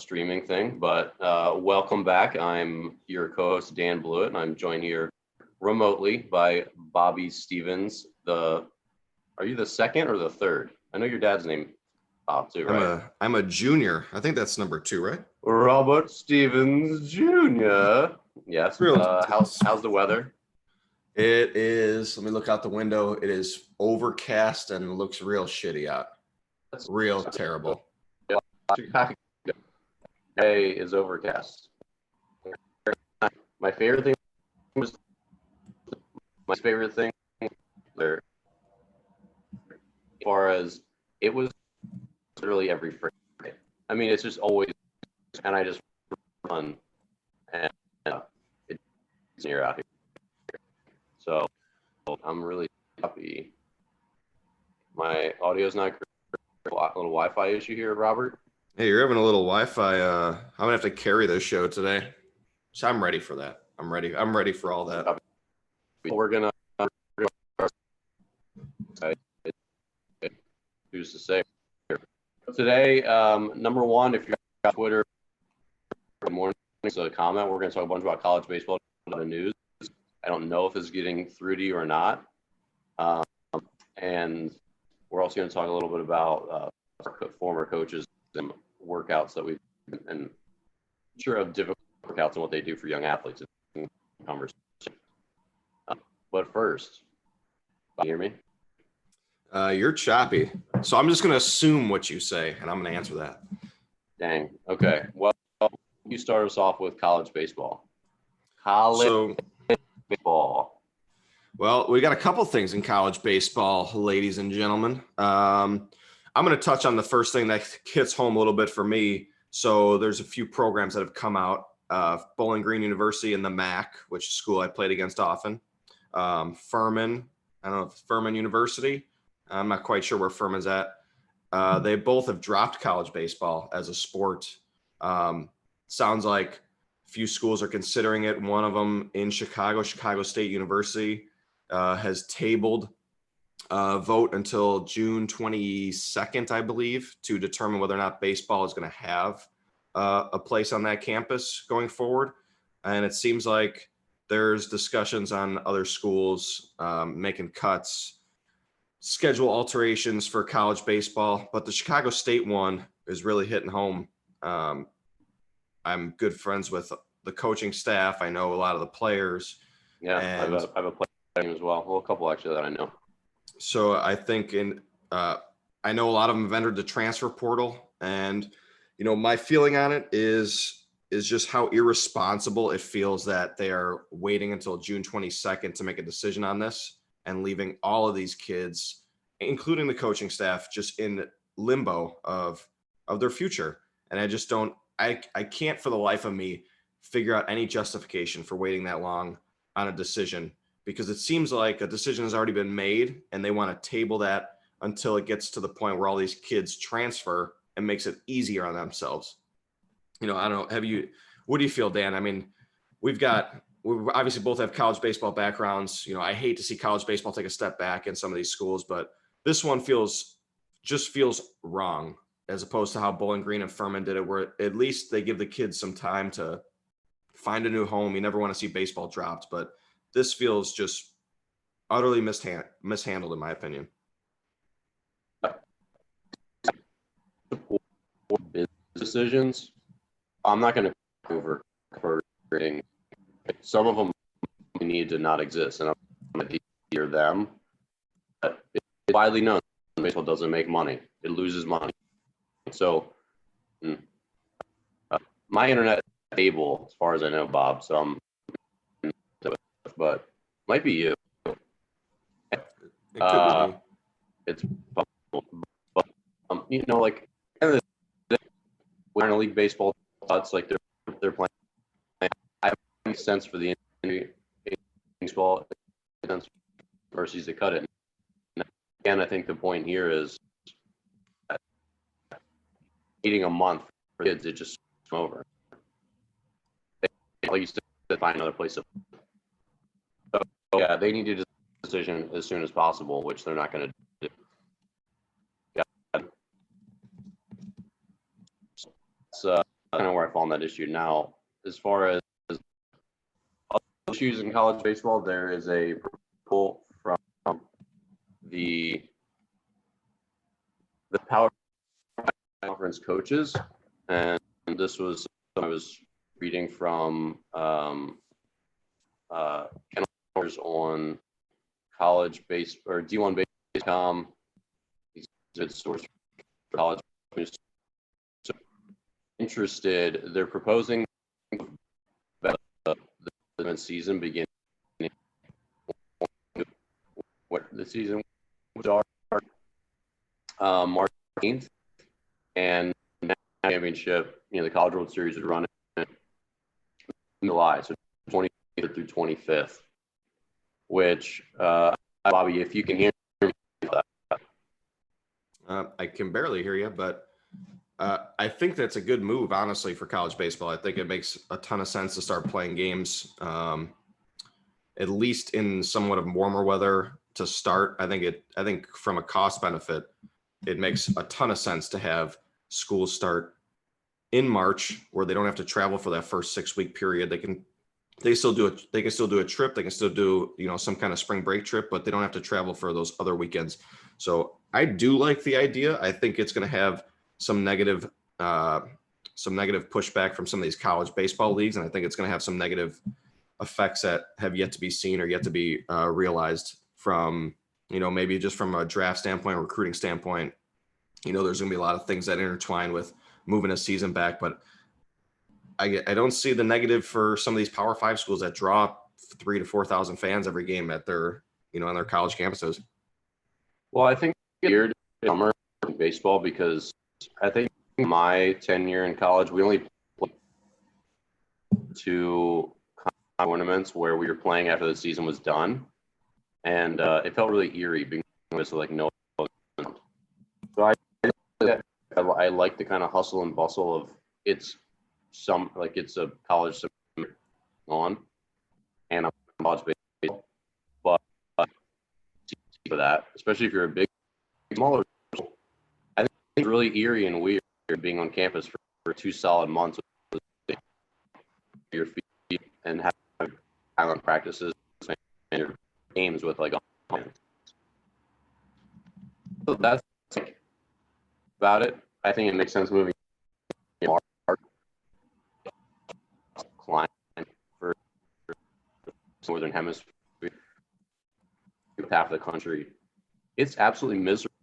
streaming thing, but welcome back. I'm your co-host Dan Blewett, and I'm joined here remotely by Bobby Stevens. Are you the second or the third? I know your dad's name, Bob, too, right? I'm a junior. I think that's number 2, right? Robert Stevens Jr. Yes. Real. How's the weather? It is. Let me look out the window. It is overcast and looks real shitty out. Real terrible. Chicago day is overcast. My favorite thing there, as far as it was literally every Friday. I mean, it's just always, and I just run, and it's near out here. So I'm really happy. My audio's not great. A little Wi-Fi issue here, Robert. Hey, you're having a little Wi-Fi. I'm gonna have to carry this show today, so I'm ready for that. I'm ready for all that. We're gonna. Who's to say? Today, number one, if you're on Twitter, good morning. So comment. We're gonna talk a bunch about college baseball in the news. I don't know if it's getting through to you or not, and we're also going to talk a little bit about former coaches and workouts that we've been, and sure of difficult workouts and what they do for young athletes in conversation. But first, can you hear me? You're choppy, so I'm just going to assume what you say, and I'm going to answer that. Dang. Okay. Well, you start us off with college baseball. Baseball. Well, we got a couple things in college baseball, ladies and gentlemen. I'm going to touch on the first thing that hits home a little bit for me. So there's a few programs that have come out. Bowling Green University and the MAC, which is a school I played against often. Furman, I don't know if Furman University. I'm not quite sure where Furman's at. They both have dropped college baseball as a sport. Sounds like a few schools are considering it. One of them in Chicago State University, has tabled vote until June 22nd, I believe, to determine whether or not baseball is going to have a place on that campus going forward. And it seems like there's discussions on other schools making cuts, schedule alterations for college baseball, but the Chicago State one is really hitting home. I'm good friends with the coaching staff. I know a lot of the players. Yeah, I have a player as well. Well, a couple actually that I know. So I think I know a lot of them have entered the transfer portal, and my feeling on it is just how irresponsible it feels that they are waiting until June 22nd to make a decision on this and leaving all of these kids, including the coaching staff, just in limbo of their future. And I just don't. I can't for the life of me figure out any justification for waiting that long on a decision, because it seems like a decision has already been made and they want to table that until it gets to the point where all these kids transfer and makes it easier on themselves. I don't know. What do you feel, Dan? I mean, we obviously both have college baseball backgrounds. I hate to see college baseball take a step back in some of these schools, but this one feels wrong, as opposed to how Bowling Green and Furman did it, where at least they give the kids some time to find a new home. You never want to see baseball dropped, but this feels just utterly mishandled, in my opinion. Decisions. I'm not going to over for creating. Some of them need to not exist, and I'm going to hear them. But it's widely known baseball doesn't make money; it loses money. So, my internet is stable as far as I know, Bob. So but might be you. It's possible, but like minor league baseball, it's like they're playing. I have any sense for the baseball versus to cut it. And again, I think the point here is eating a month for kids, it just over. Like you said, find another place to. So yeah, they need a decision as soon as possible, which they're not going to do. Yeah. kind of where I fall on that issue now. As far as other issues in college baseball, there is a proposal from the Power Conference coaches, and this was I was reading from Ken on college base or D1 base.com. He's a good source for college. So interested, they're proposing that the season begin what the season would start March 18th, and championship, the College World Series would run in July, so 20th through 25th. Which, Bobby, if you can hear me, I can barely hear you, but I think that's a good move, honestly, for college baseball. I think it makes a ton of sense to start playing games, at least in somewhat of warmer weather to start. I think from a cost benefit, it makes a ton of sense to have schools start in March, where they don't have to travel for that first 6-week period. They can still do a trip. They can still do, some kind of spring break trip, but they don't have to travel for those other weekends. So I do like the idea. I think it's going to have some negative pushback from some of these college baseball leagues. And I think it's going to have some negative effects that have yet to be seen or yet to be realized from, maybe just from a draft standpoint, recruiting standpoint. There's going to be a lot of things that intertwine with moving a season back, but I don't see the negative for some of these Power 5 schools that draw 3,000 to 4,000 fans every game at their, on their college campuses. Well, I think it's weird summer in baseball because I think my tenure in college, we only played 2 tournaments where we were playing after the season was done, and it felt really eerie being with no. So I like the kind of hustle and bustle of it's a college on, and I'm college baseball, but for that, especially if you're a big smaller school, I think it's really eerie and weird being on campus for 2 solid months with your feet and having silent practices and your games with so that's about it. I think it makes sense moving climate for northern hemisphere, half of the country. It's absolutely miserable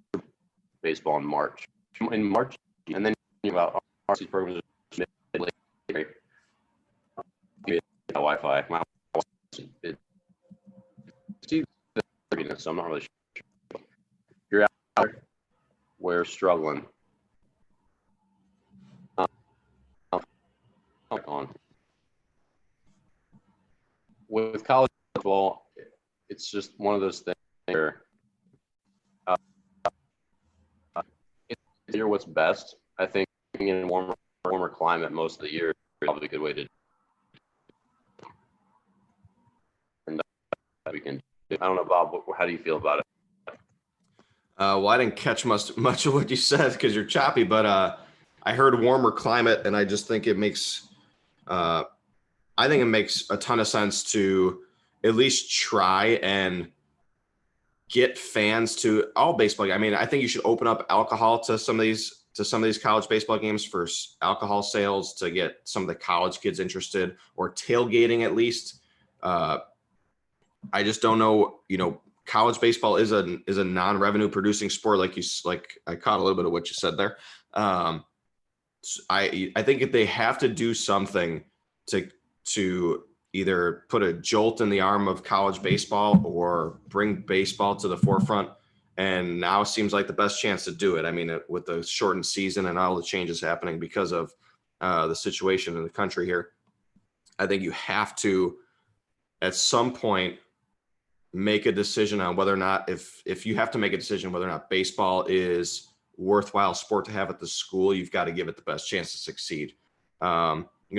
baseball in March, and then about RC programs right? Wi-Fi. So I'm not really sure. You're out there, we're struggling. On with college football, it's just one of those things where it's hear what's best. I think in a warmer climate most of the year is probably a good way to. And we can. I don't know, Bob. How do you feel about it? Well, I didn't catch much of what you said because you're choppy, but I heard warmer climate, and I just think it makes. I think it makes a ton of sense to at least try and get fans to all baseball. I mean, I think you should open up alcohol to some of these college baseball games for alcohol sales to get some of the college kids interested, or tailgating at least. I just don't know. College baseball is a non-revenue producing sport. Like I caught a little bit of what you said there. I think if they have to do something to either put a jolt in the arm of college baseball or bring baseball to the forefront, and now seems like the best chance to do it. I mean, with the shortened season and all the changes happening because of the situation in the country here, I think you have to, at some point, make a decision on whether or not, if you have to make a decision whether or not baseball is worthwhile sport to have at the school, you've got to give it the best chance to succeed.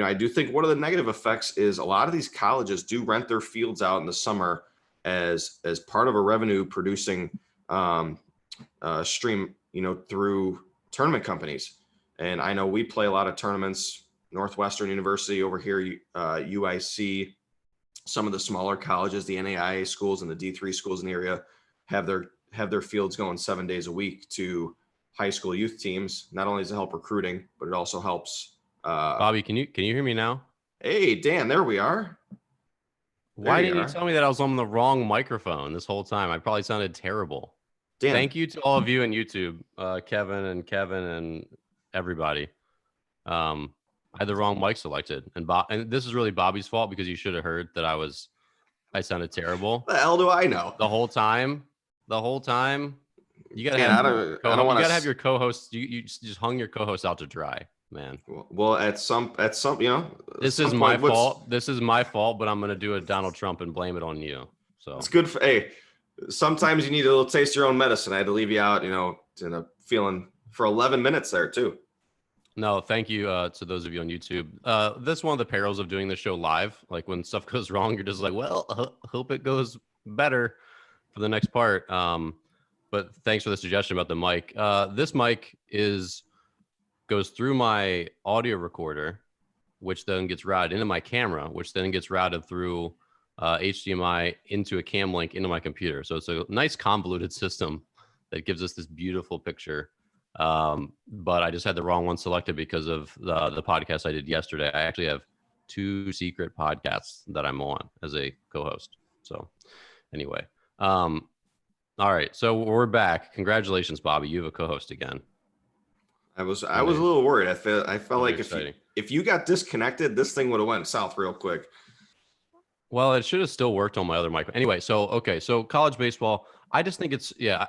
I do think one of the negative effects is a lot of these colleges do rent their fields out in the summer as part of a revenue producing stream, through tournament companies. And I know we play a lot of tournaments Northwestern University over here, UIC, some of the smaller colleges, the NAIA schools and the D3 schools in the area have their fields going 7 days a week to high school youth teams. Not only does it help recruiting, but it also helps. Bobby, can you hear me now? Hey, Dan, there we are. Why didn't you tell me that I was on the wrong microphone this whole time? I probably sounded terrible. Dan. Thank you to all of you on YouTube, Kevin and everybody. I had the wrong mic selected, and this is really Bobby's fault because you should have heard that I sounded terrible. The hell do I know? The whole time, you gotta have your co-host. You just hung your co-host out to dry, man. Well, at some, this is my fault. This is my fault, but I'm gonna do a Donald Trump and blame it on you. So it's good for sometimes you need a little taste of your own medicine. I had to leave you out, in a feeling for 11 minutes there too. No, thank you to those of you on YouTube. That's one of the perils of doing the show live. Like when stuff goes wrong, you're just like, well, hope it goes better for the next part. But thanks for the suggestion about the mic. This mic goes through my audio recorder, which then gets routed into my camera, which then gets routed through HDMI into a cam link into my computer. So it's a nice convoluted system that gives us this beautiful picture. But I just had the wrong one selected because of the podcast I did yesterday. I actually have 2 secret podcasts that I'm on as a co-host. So anyway, all right. So we're back. Congratulations, Bobby. You have a co-host again. I was a little worried. I felt like if you got disconnected, this thing would have went south real quick. Well, it should have still worked on my other mic. Anyway, so college baseball, I just think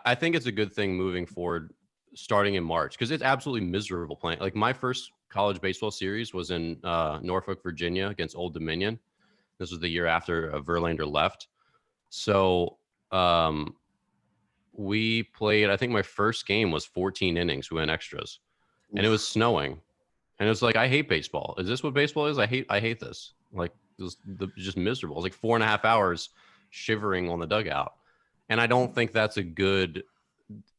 I think it's a good thing moving forward starting in March because it's absolutely miserable playing. Like my first college baseball series was in Norfolk, Virginia against Old Dominion. This was the year after Verlander left. So we played, I think my first game was 14 innings. We went extras. Oof. And it was snowing. And it was like, I hate baseball. Is this what baseball is? I hate this. Like it was just miserable. It was like 4.5 hours shivering on the dugout. And I don't think that's a good,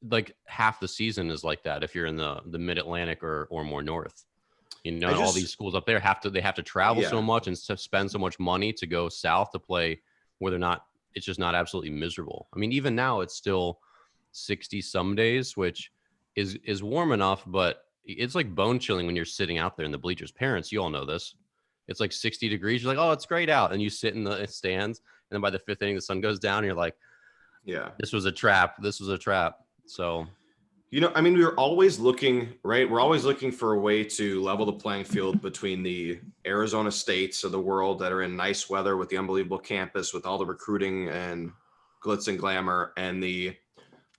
like half the season is like that if you're in the mid-Atlantic or more north. All these schools up there have to travel so much and spend so much money to go south to play where they're not, it's just not absolutely miserable. I mean, even now it's still 60 some days, which is warm enough, but it's like bone chilling when you're sitting out there in the bleachers. Parents, you all know this. It's like 60 degrees. You're like, oh, it's great out. And you sit in the stands. And then by the 5th inning, the sun goes down and you're like, yeah, this was a trap. So, we're always looking, right? We're always looking for a way to level the playing field between the Arizona states of the world that are in nice weather with the unbelievable campus, with all the recruiting and glitz and glamour, and the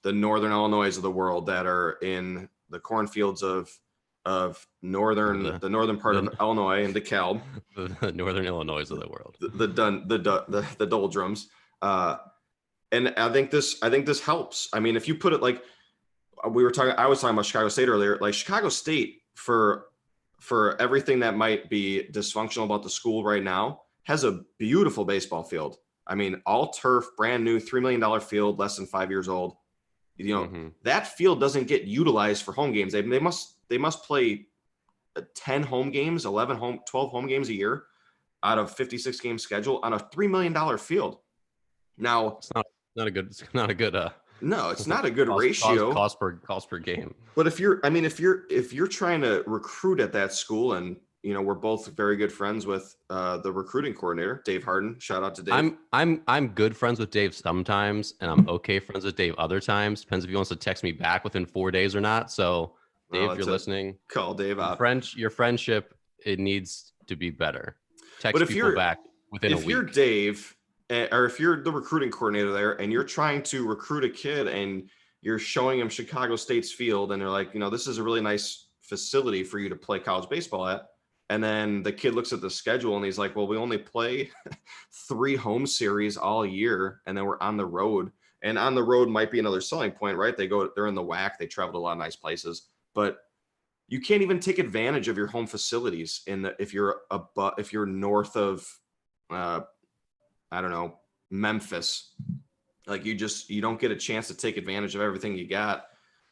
northern Illinois of the world that are in the cornfields of the northern part of Illinois and DeKalb, the northern Illinois of the world, the doldrums. And I think this helps. I mean, if you put it like I was talking about Chicago State earlier, like Chicago State for everything that might be dysfunctional about the school right now has a beautiful baseball field. I mean, all turf, brand new, $3 million field, less than 5 years old. That field doesn't get utilized for home games. They must play 10 home games, 12 home games a year out of 56 game schedule on a $3 million field. Now, it's not a good no, it's not a good ratio cost per game. But if you're trying to recruit at that school, and we're both very good friends with the recruiting coordinator, Dave Harden. Shout out to Dave. I'm good friends with Dave sometimes, and I'm okay friends with Dave other times. Depends if he wants to text me back within 4 days or not. So, Dave, if you're listening, call Dave out. Your friendship, it needs to be better. Text people back within a week. If you're Dave, or if you're the recruiting coordinator there, and you're trying to recruit a kid, and you're showing him Chicago State's field, and they're like, this is a really nice facility for you to play college baseball at. And then the kid looks at the schedule and he's like, well, we only play 3 home series all year. And then we're on the road, and on the road might be another selling point, right? They're in the WAC. They travel to a lot of nice places, but you can't even take advantage of your home facilities if you're north of, I don't know, Memphis. Like you don't get a chance to take advantage of everything you got.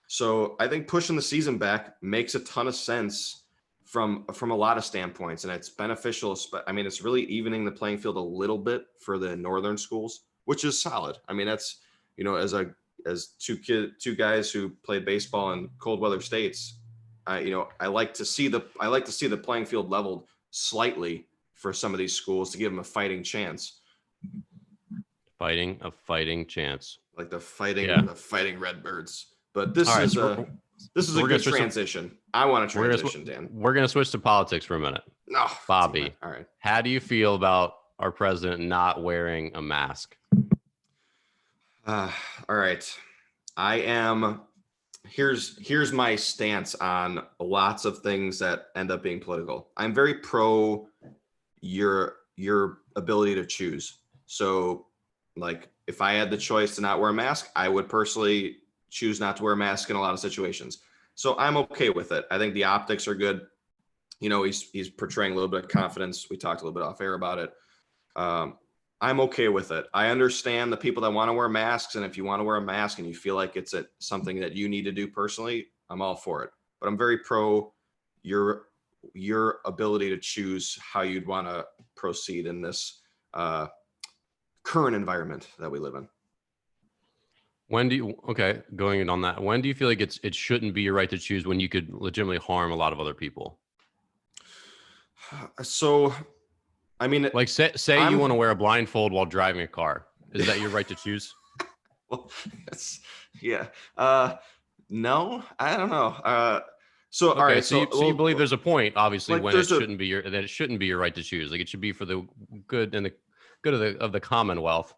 So I think pushing the season back makes a ton of sense from a lot of standpoints, and it's beneficial. I mean, it's really evening the playing field a little bit for the northern schools, which is solid. I mean, that's, as two guys who played baseball in cold weather states, I like to see the playing field leveled slightly for some of these schools to give them a fighting chance. A fighting chance. Like the fighting Redbirds. But this is a good transition. I want to transition, Dan. We're going to switch to politics for a minute. No, Bobby. All right. How do you feel about our president not wearing a mask? All right. Here's my stance on lots of things that end up being political. I'm very pro your ability to choose. So, like, if I had the choice to not wear a mask, I would personally choose not to wear a mask in a lot of situations. So I'm okay with it. I think the optics are good. He's portraying a little bit of confidence. We talked a little bit off air about it. I'm okay with it. I understand the people that want to wear masks. And if you want to wear a mask and you feel like it's something that you need to do personally, I'm all for it. But I'm very pro your ability to choose how you'd want to proceed in this current environment that we live in. Going in on that, when do you feel like it shouldn't be your right to choose when you could legitimately harm a lot of other people? So, I mean, like say you want to wear a blindfold while driving a car. Is that your right to choose? Well, yeah. No, I don't know. All right. So you believe there's a point, obviously, like when it shouldn't be your right to choose. Like, it should be for the good and the good of the Commonwealth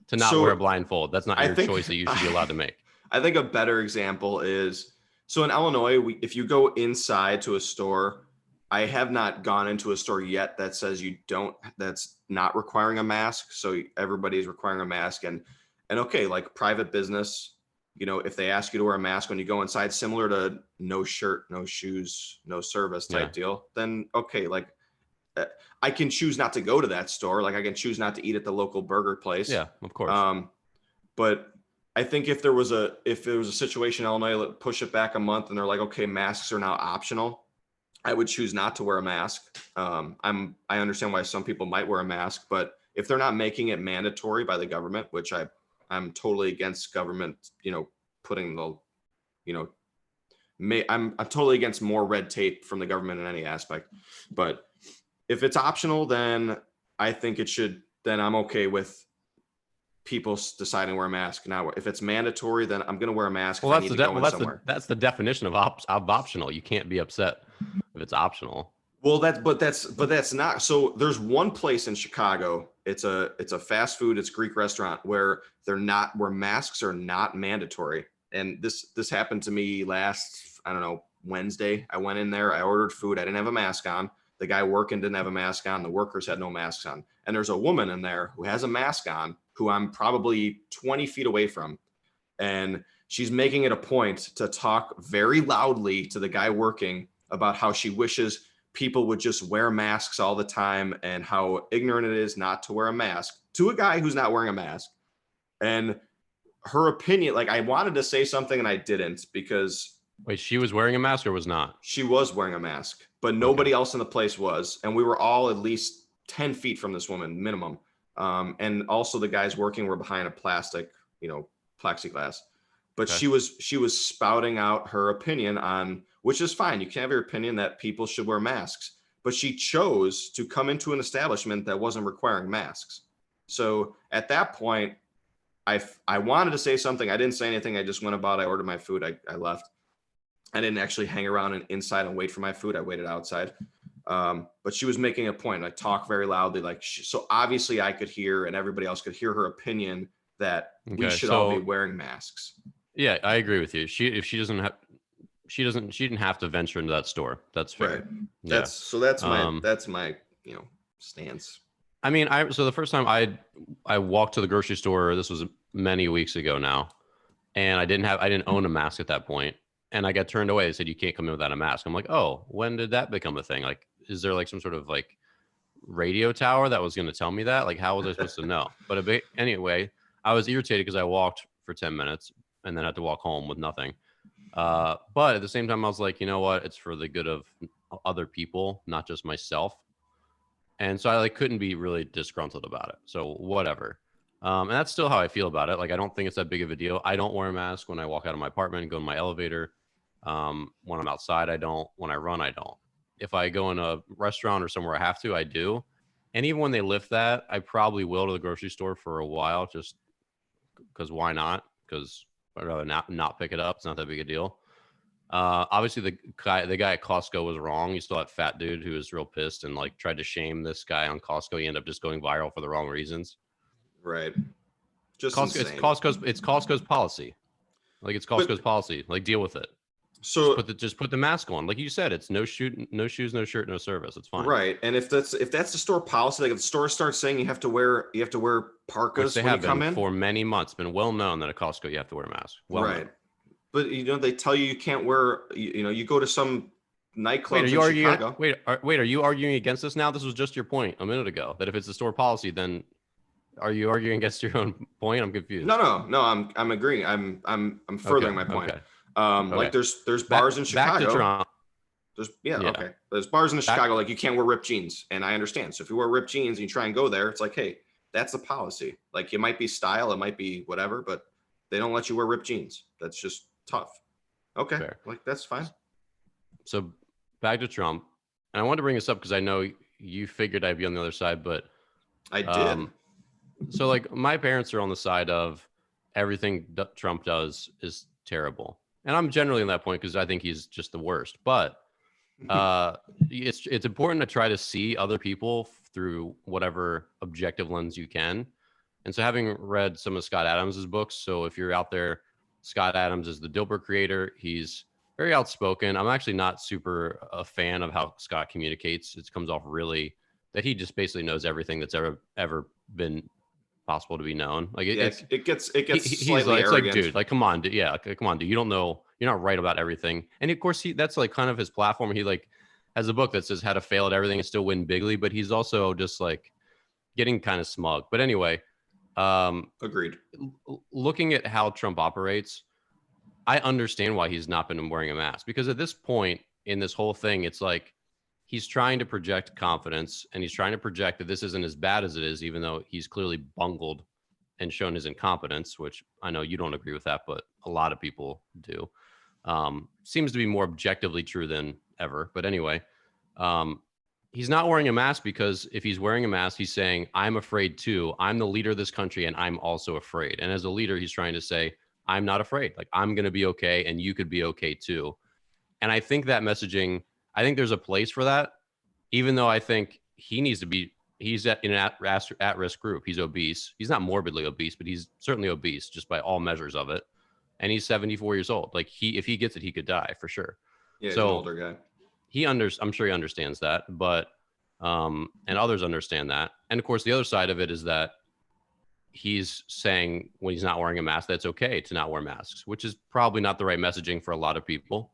to not wear a blindfold. That's not your choice that you should be allowed to make. I think a better example is, so in Illinois, if you go inside to a store, I have not gone into a store yet that says that's not requiring a mask. So everybody's requiring a mask, and okay, like private business, if they ask you to wear a mask when you go inside, similar to no shirt, no shoes, no service type deal, then okay, like I can choose not to go to that store. Like I can choose not to eat at the local burger place. Yeah, of course. But I think if there was a situation in Illinois, push it back a month and they're like, okay, masks are now optional, I would choose not to wear a mask. I understand why some people might wear a mask, but if they're not making it mandatory by the government, which I'm totally against government, putting the, I'm totally against more red tape from the government in any aspect. But if it's optional, then I think it should, then I'm okay with people deciding to wear a mask. Now, if it's mandatory, then I'm going to wear a mask. Well, that's the definition of optional. You can't be upset if it's optional. Well, that's not. So there's one place in Chicago. It's a fast food. It's a Greek restaurant where masks are not mandatory. And this happened to me last, I don't know, Wednesday. I went in there. I ordered food. I didn't have a mask on. The guy working didn't have a mask on. The workers had no masks on. And there's a woman in there who has a mask on, who I'm probably 20 feet away from. And she's making it a point to talk very loudly to the guy working about how she wishes people would just wear masks all the time and how ignorant it is not to wear a mask, to a guy who's not wearing a mask. And her opinion, like, I wanted to say something and I didn't, because wait, she was wearing a mask or was not? She was wearing a mask, but nobody else in the place was. And we were all at least 10 feet from this woman minimum. And also the guys working were behind a plastic, plexiglass. But she was spouting out her opinion on, which is fine. You can have your opinion that people should wear masks, but she chose to come into an establishment that wasn't requiring masks. So at that point, I wanted to say something. I didn't say anything. I just went about, I ordered my food. I left. I didn't actually hang around inside and wait for my food. I waited outside. But she was making a point. I talk very loudly, so obviously I could hear, and everybody else could hear her opinion that we should all be wearing masks. Yeah, I agree with you. She didn't have to venture into that store. That's fair. Right. That's my stance. I mean, so the first time I walked to the grocery store, this was many weeks ago now, and I didn't own a mask at that point. And I got turned away. They said, you can't come in without a mask. I'm like, oh, when did that become a thing? Like, is there like some sort of like radio tower that was going to tell me that? Like, how was I supposed to know? But anyway, I was irritated because I walked for 10 minutes and then had to walk home with nothing. But at the same time, I was like, you know what? It's for the good of other people, not just myself. And so I like couldn't be really disgruntled about it. So whatever. And that's still how I feel about it. Like, I don't think it's that big of a deal. I don't wear a mask when I walk out of my apartment and go in my elevator. When I'm outside, I don't. When I run, I don't. If I go in a restaurant or somewhere I have to, I do. And even when they lift that, I probably will to the grocery store for a while, just because why not? Because I'd rather not pick it up. It's not that big a deal. Obviously the guy at Costco was wrong. You still that fat dude who was real pissed and like tried to shame this guy on Costco. He ended up just going viral for the wrong reasons. Right. Just Costco, insane. it's Costco's policy. Like, it's Costco's policy. Like, deal with it. So Just put the mask on. Like you said, it's no shoes, no shirt, no service. It's fine. right. And if that's the store policy, like if the store starts saying you have to wear parkas Which they when you have come been in for many months. It's been well known that at Costco you have to wear a mask. Well right. known. But they tell you can't wear. You go to some nightclubs in Chicago. Wait, are you arguing against this now? This was just your point a minute ago. That if it's the store policy, then are you arguing against your own point? I'm confused. No. I'm agreeing. I'm furthering my point. Okay. Like there's bars in Chicago. Back to Trump. Yeah. Okay. There's bars in Chicago like you can't wear ripped jeans, and I understand. So if you wear ripped jeans and you try and go there, it's like, hey, that's the policy. Like, it might be style, it might be whatever, but they don't let you wear ripped jeans. That's just tough. Okay. Fair. Like, that's fine. So back to Trump, and I wanted to bring this up because I know you figured I'd be on the other side, but I did. So like, my parents are on the side of everything that Trump does is terrible, and I'm generally in that point because I think he's just the worst. But it's important to try to see other people through whatever objective lens you can. And so, having read some of Scott Adams's books, so if you're out there, Scott Adams is the Dilbert creator. He's very outspoken. I'm actually not super a fan of how Scott communicates. It comes off really that he just basically knows everything that's ever been possible to be known. Like, it gets he's slightly like, it's arrogant. like, dude, like, come on, dude. Yeah, come on, dude. You don't know. You're not right about everything. And of course, that's like kind of his platform. He like has a book that says how to fail at everything and still win bigly. But he's also just like getting kind of smug. But anyway, Agreed. Looking at how Trump operates, I understand why he's not been wearing a mask, because at this point in this whole thing, it's like he's trying to project confidence and he's trying to project that this isn't as bad as it is, even though he's clearly bungled and shown his incompetence, which I know you don't agree with that, but a lot of people do. Seems to be more objectively true than ever. But anyway, he's not wearing a mask because if he's wearing a mask, he's saying, I'm afraid too. I'm the leader of this country and I'm also afraid. And as a leader, he's trying to say, I'm not afraid. Like, I'm going to be okay and you could be okay too. And I think that messaging, I think there's a place for that, even though I think he needs to be, he's in an at-risk group. He's obese. He's not morbidly obese, but he's certainly obese just by all measures of it. And he's 74 years old. Like, if he gets it, he could die for sure. Yeah, he's so an older guy. I'm sure he understands that, but and others understand that. And of course, the other side of it is that he's saying when he's not wearing a mask, that's okay to not wear masks, which is probably not the right messaging for a lot of people.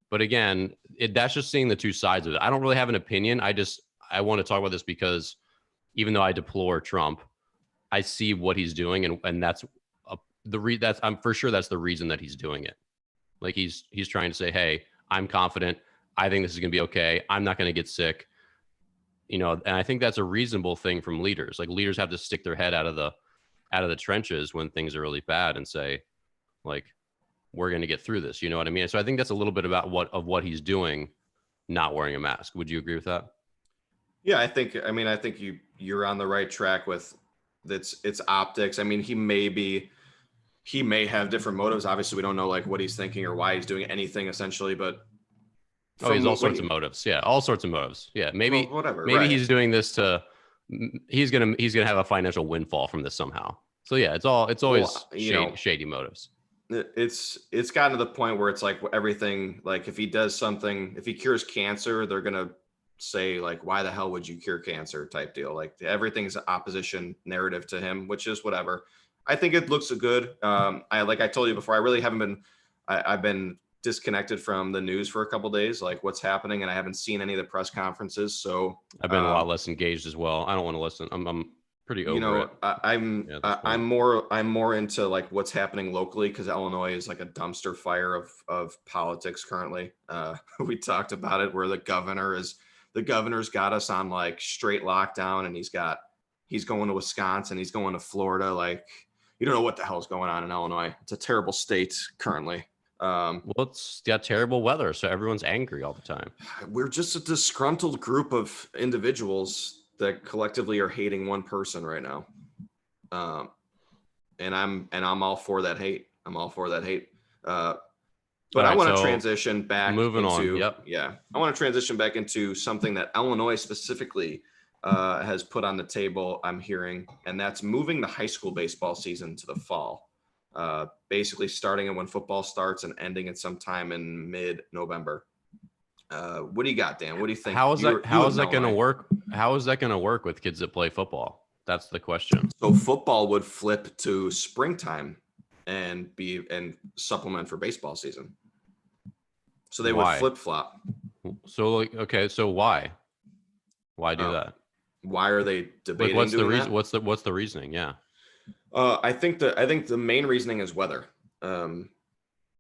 But again, that's just seeing the two sides of it. I don't really have an opinion. I want to talk about this because even though I deplore Trump, I see what he's doing, and that's I'm for sure that's the reason that he's doing it. Like, he's trying to say, hey, I'm confident. I think this is going to be okay. I'm not going to get sick. And I think that's a reasonable thing from leaders. Like, leaders have to stick their head out of the trenches when things are really bad and say, like, we're going to get through this. You know what I mean? So I think that's a little bit about what he's doing, not wearing a mask. Would you agree with that? Yeah, I think you're on the right track with it's optics. I mean, he may have different motives. Obviously, we don't know like what he's thinking or why he's doing anything essentially, but he's all sorts of motives. Yeah, all sorts of motives. Yeah, maybe whatever. Maybe right. he's doing this he's gonna have a financial windfall from this somehow. So yeah, it's always shady motives. It's gotten to the point where it's like everything, like if he does something, if he cures cancer, they're gonna say like, why the hell would you cure cancer type deal? Like, everything's an opposition narrative to him, which is whatever. I think it looks good. I told you before, I really haven't been. I've been disconnected from the news for a couple of days, like what's happening, and I haven't seen any of the press conferences. So I've been a lot less engaged as well. I don't want to listen. I'm pretty you over know, it. Yeah, at this I'm point. more into like what's happening locally because Illinois is like a dumpster fire of politics currently. We talked about it where the governor's got us on like straight lockdown, and he's going to Wisconsin, he's going to Florida. Like, you don't know what the hell's going on in Illinois. It's a terrible state currently. Well, it's got terrible weather, so everyone's angry all the time. We're just a disgruntled group of individuals that collectively are hating one person right now. And I'm all for that hate. I'm all for that hate. But All I right, want to so transition back moving on. into, Yep. yeah, I want to transition back into something that Illinois specifically has put on the table, I'm hearing, and that's moving the high school baseball season to the fall. Basically starting it when football starts and ending it sometime in mid-November. What do you got, Dan? What do you think? How is that going to Illinois. work? How is that going to work with kids that play football? That's the question. So football would flip to springtime and supplement for baseball season. So they would Why? flip flop. So like, okay, so why do that? Why are they Like, debating? what's the doing reason? that? What's the reasoning? Yeah. I think the main reasoning is weather.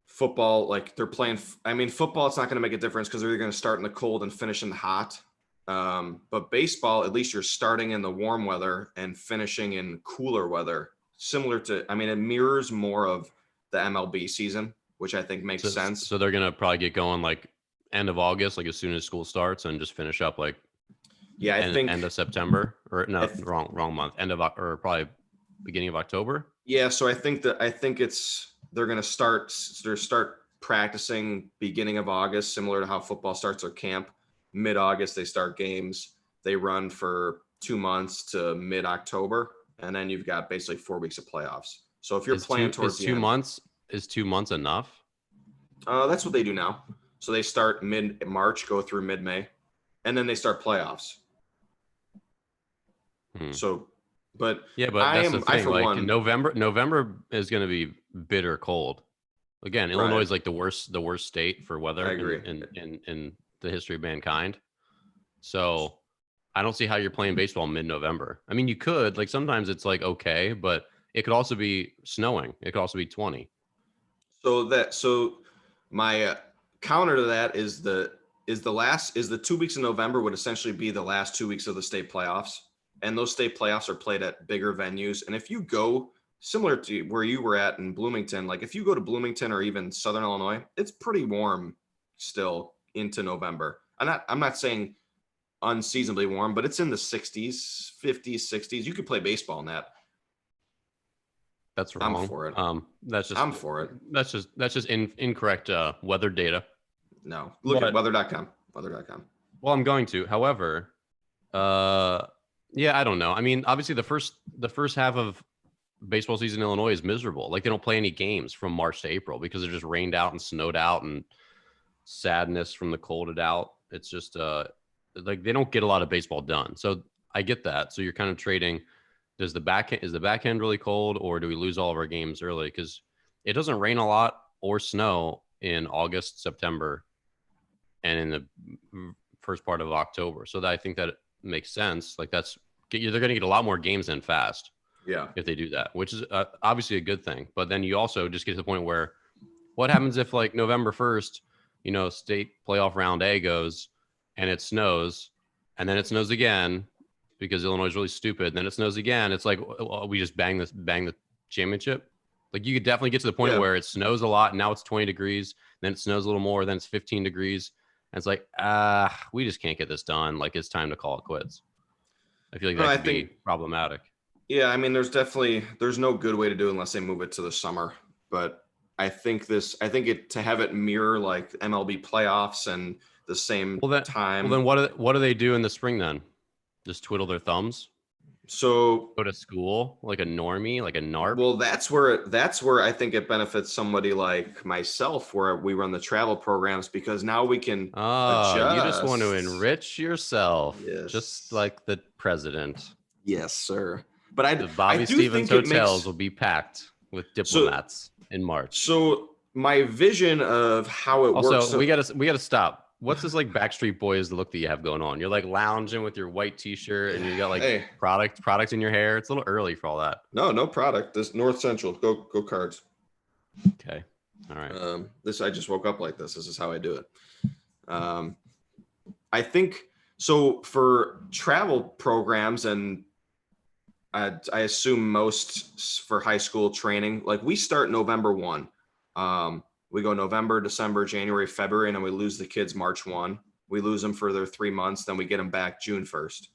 Football, like they're playing. I mean, football, it's not going to make a difference because they're going to start in the cold and finish in the hot. But baseball, at least you're starting in the warm weather and finishing in cooler weather. Similar to, I mean, it mirrors more of the MLB season, which I think makes sense. So they're going to probably get going like end of August, like as soon as school starts, and just finish up like I think end of September, or no, wrong month, or probably beginning of October. Yeah, so I think they're going to start practicing beginning of August, similar to how football starts their camp. Mid-August they start games. They run for 2 months to mid-October, and then you've got basically 4 weeks of playoffs. So if you're playing towards the end, is 2 months enough? that's what they do now. So they start mid-March, go through mid-May, and then they start playoffs. So, but yeah, but that's the thing. Like one, November is going to be bitter cold. Again, Illinois is like the worst state for weather I agree. in the history of mankind. So I don't see how you're playing baseball mid-November. I mean, you could, like, sometimes it's like okay, but it could also be snowing. It could also be 20. So my counter to that is the 2 weeks in November would essentially be the last 2 weeks of the state playoffs. And those state playoffs are played at bigger venues. And if you go similar to where you were at in Bloomington, like if you go to Bloomington or even Southern Illinois, it's pretty warm still into November. I'm not saying unseasonably warm, but it's in the 60s, 50s, 60s. You could play baseball in that. That's wrong. I'm for it. I'm for it. That's just incorrect weather data. No, look at weather.com. Weather.com. Well, I'm going to. However, yeah, I don't know. I mean, obviously the first half of baseball season in Illinois is miserable. Like they don't play any games from March to April because they're just rained out and snowed out and sadness from the colded out. It's just like they don't get a lot of baseball done. So I get that. So you're kind of trading. Is the back end really cold, or do we lose all of our games early? Because it doesn't rain a lot or snow in August, September, and in the first part of October. So that I think that it makes sense. Like they're going to get a lot more games in fast. Yeah. If they do that, which is obviously a good thing. But then you also just get to the point where what happens if like November 1st, state playoff round A goes and it snows and then it snows again because Illinois is really stupid. And then it snows again. It's like, well, we just bang the championship. Like you could definitely get to the point where it snows a lot. And now it's 20 degrees. Then it snows a little more. Then it's 15 degrees. And it's like, we just can't get this done. Like it's time to call it quits. I feel like that could be problematic. Yeah, I mean, there's no good way to do it unless they move it to the summer. But I think to have it mirror like MLB playoffs and the same time. Well, then what do they do in the spring then? Just twiddle their thumbs? So go to school like a normie, like a narp? Well, that's where I think it benefits somebody like myself, where we run the travel programs, because now we can adjust. You just want to enrich yourself, yes. Just like the president. Yes, sir. But the Bobby Stevens hotels will be packed with diplomats in March. So my vision of how it works. Also, we gotta stop. what's this like Backstreet Boys look that you have going on? You're like lounging with your white t-shirt and you got like Hey. product in your hair. It's a little early for all that. No product. This North Central. Go Cards. Okay. All right. This I just woke up like this. This is how I do it. I think so for travel programs, and I assume most for high school training, like we start November 1. We go November, December, January, February, and then we lose the kids March 1. We lose them for their 3 months, then we get them back June 1st.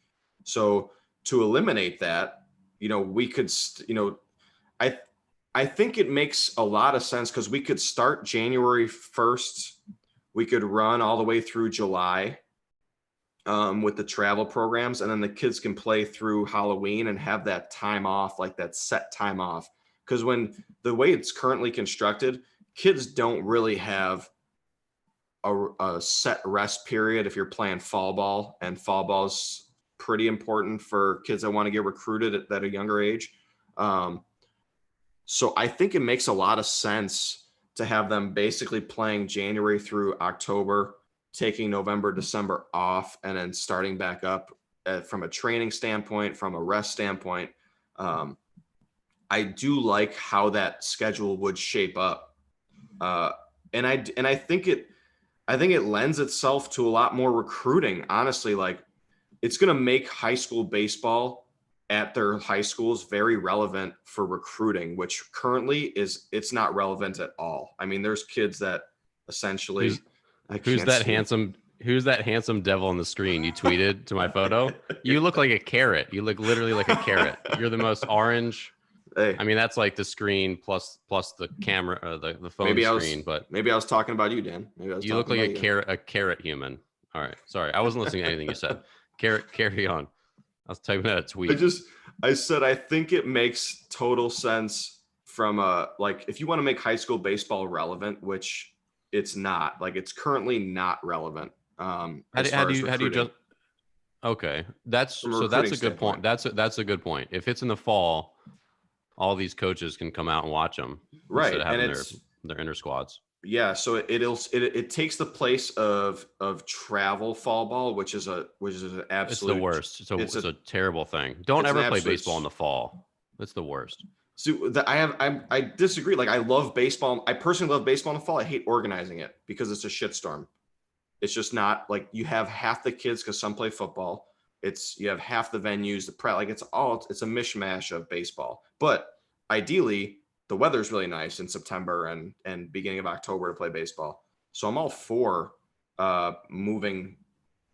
So to eliminate that, we could, I think it makes a lot of sense because we could start January 1st. We could run all the way through July with the travel programs, and then the kids can play through Halloween and have that time off, like that set time off. Because when the way it's currently constructed, kids don't really have a set rest period if you're playing fall ball, and fall ball's pretty important for kids that want to get recruited at a younger age. So I think it makes a lot of sense to have them basically playing January through October, taking November, December off, and then starting back up from a training standpoint, from a rest standpoint. I do like how that schedule would shape up. And I think it lends itself to a lot more recruiting. Honestly, like it's going to make high school baseball at their high schools very relevant for recruiting, which currently it's not relevant at all. I mean, there's kids that essentially who's that handsome devil on the screen you tweeted to my photo? You look like a carrot. You look literally like a carrot. You're the most orange. Hey. I mean, that's like the screen plus the camera or the phone screen. But maybe I was talking about you, Dan. You look like a carrot human. All right, sorry, I wasn't listening to anything you said. Carry on. I was typing out a tweet. I said I think it makes total sense from like if you want to make high school baseball relevant, which it's not. Like it's currently not relevant. How do you just? Okay, that's a good point. That's a good point. If it's in the fall, all these coaches can come out and watch them, right? Instead of having their inter squads. Yeah, so it takes the place of travel fall ball, which is an absolute. It's the worst. It's a terrible thing. Don't ever play baseball in the fall. It's the worst. So I disagree. Like I love baseball. I personally love baseball in the fall. I hate organizing it because it's a shitstorm. It's just not like you have half the kids because some play football. You have half the venues, it's a mishmash of baseball. But ideally, the weather's really nice in September and beginning of October to play baseball. So I'm all for moving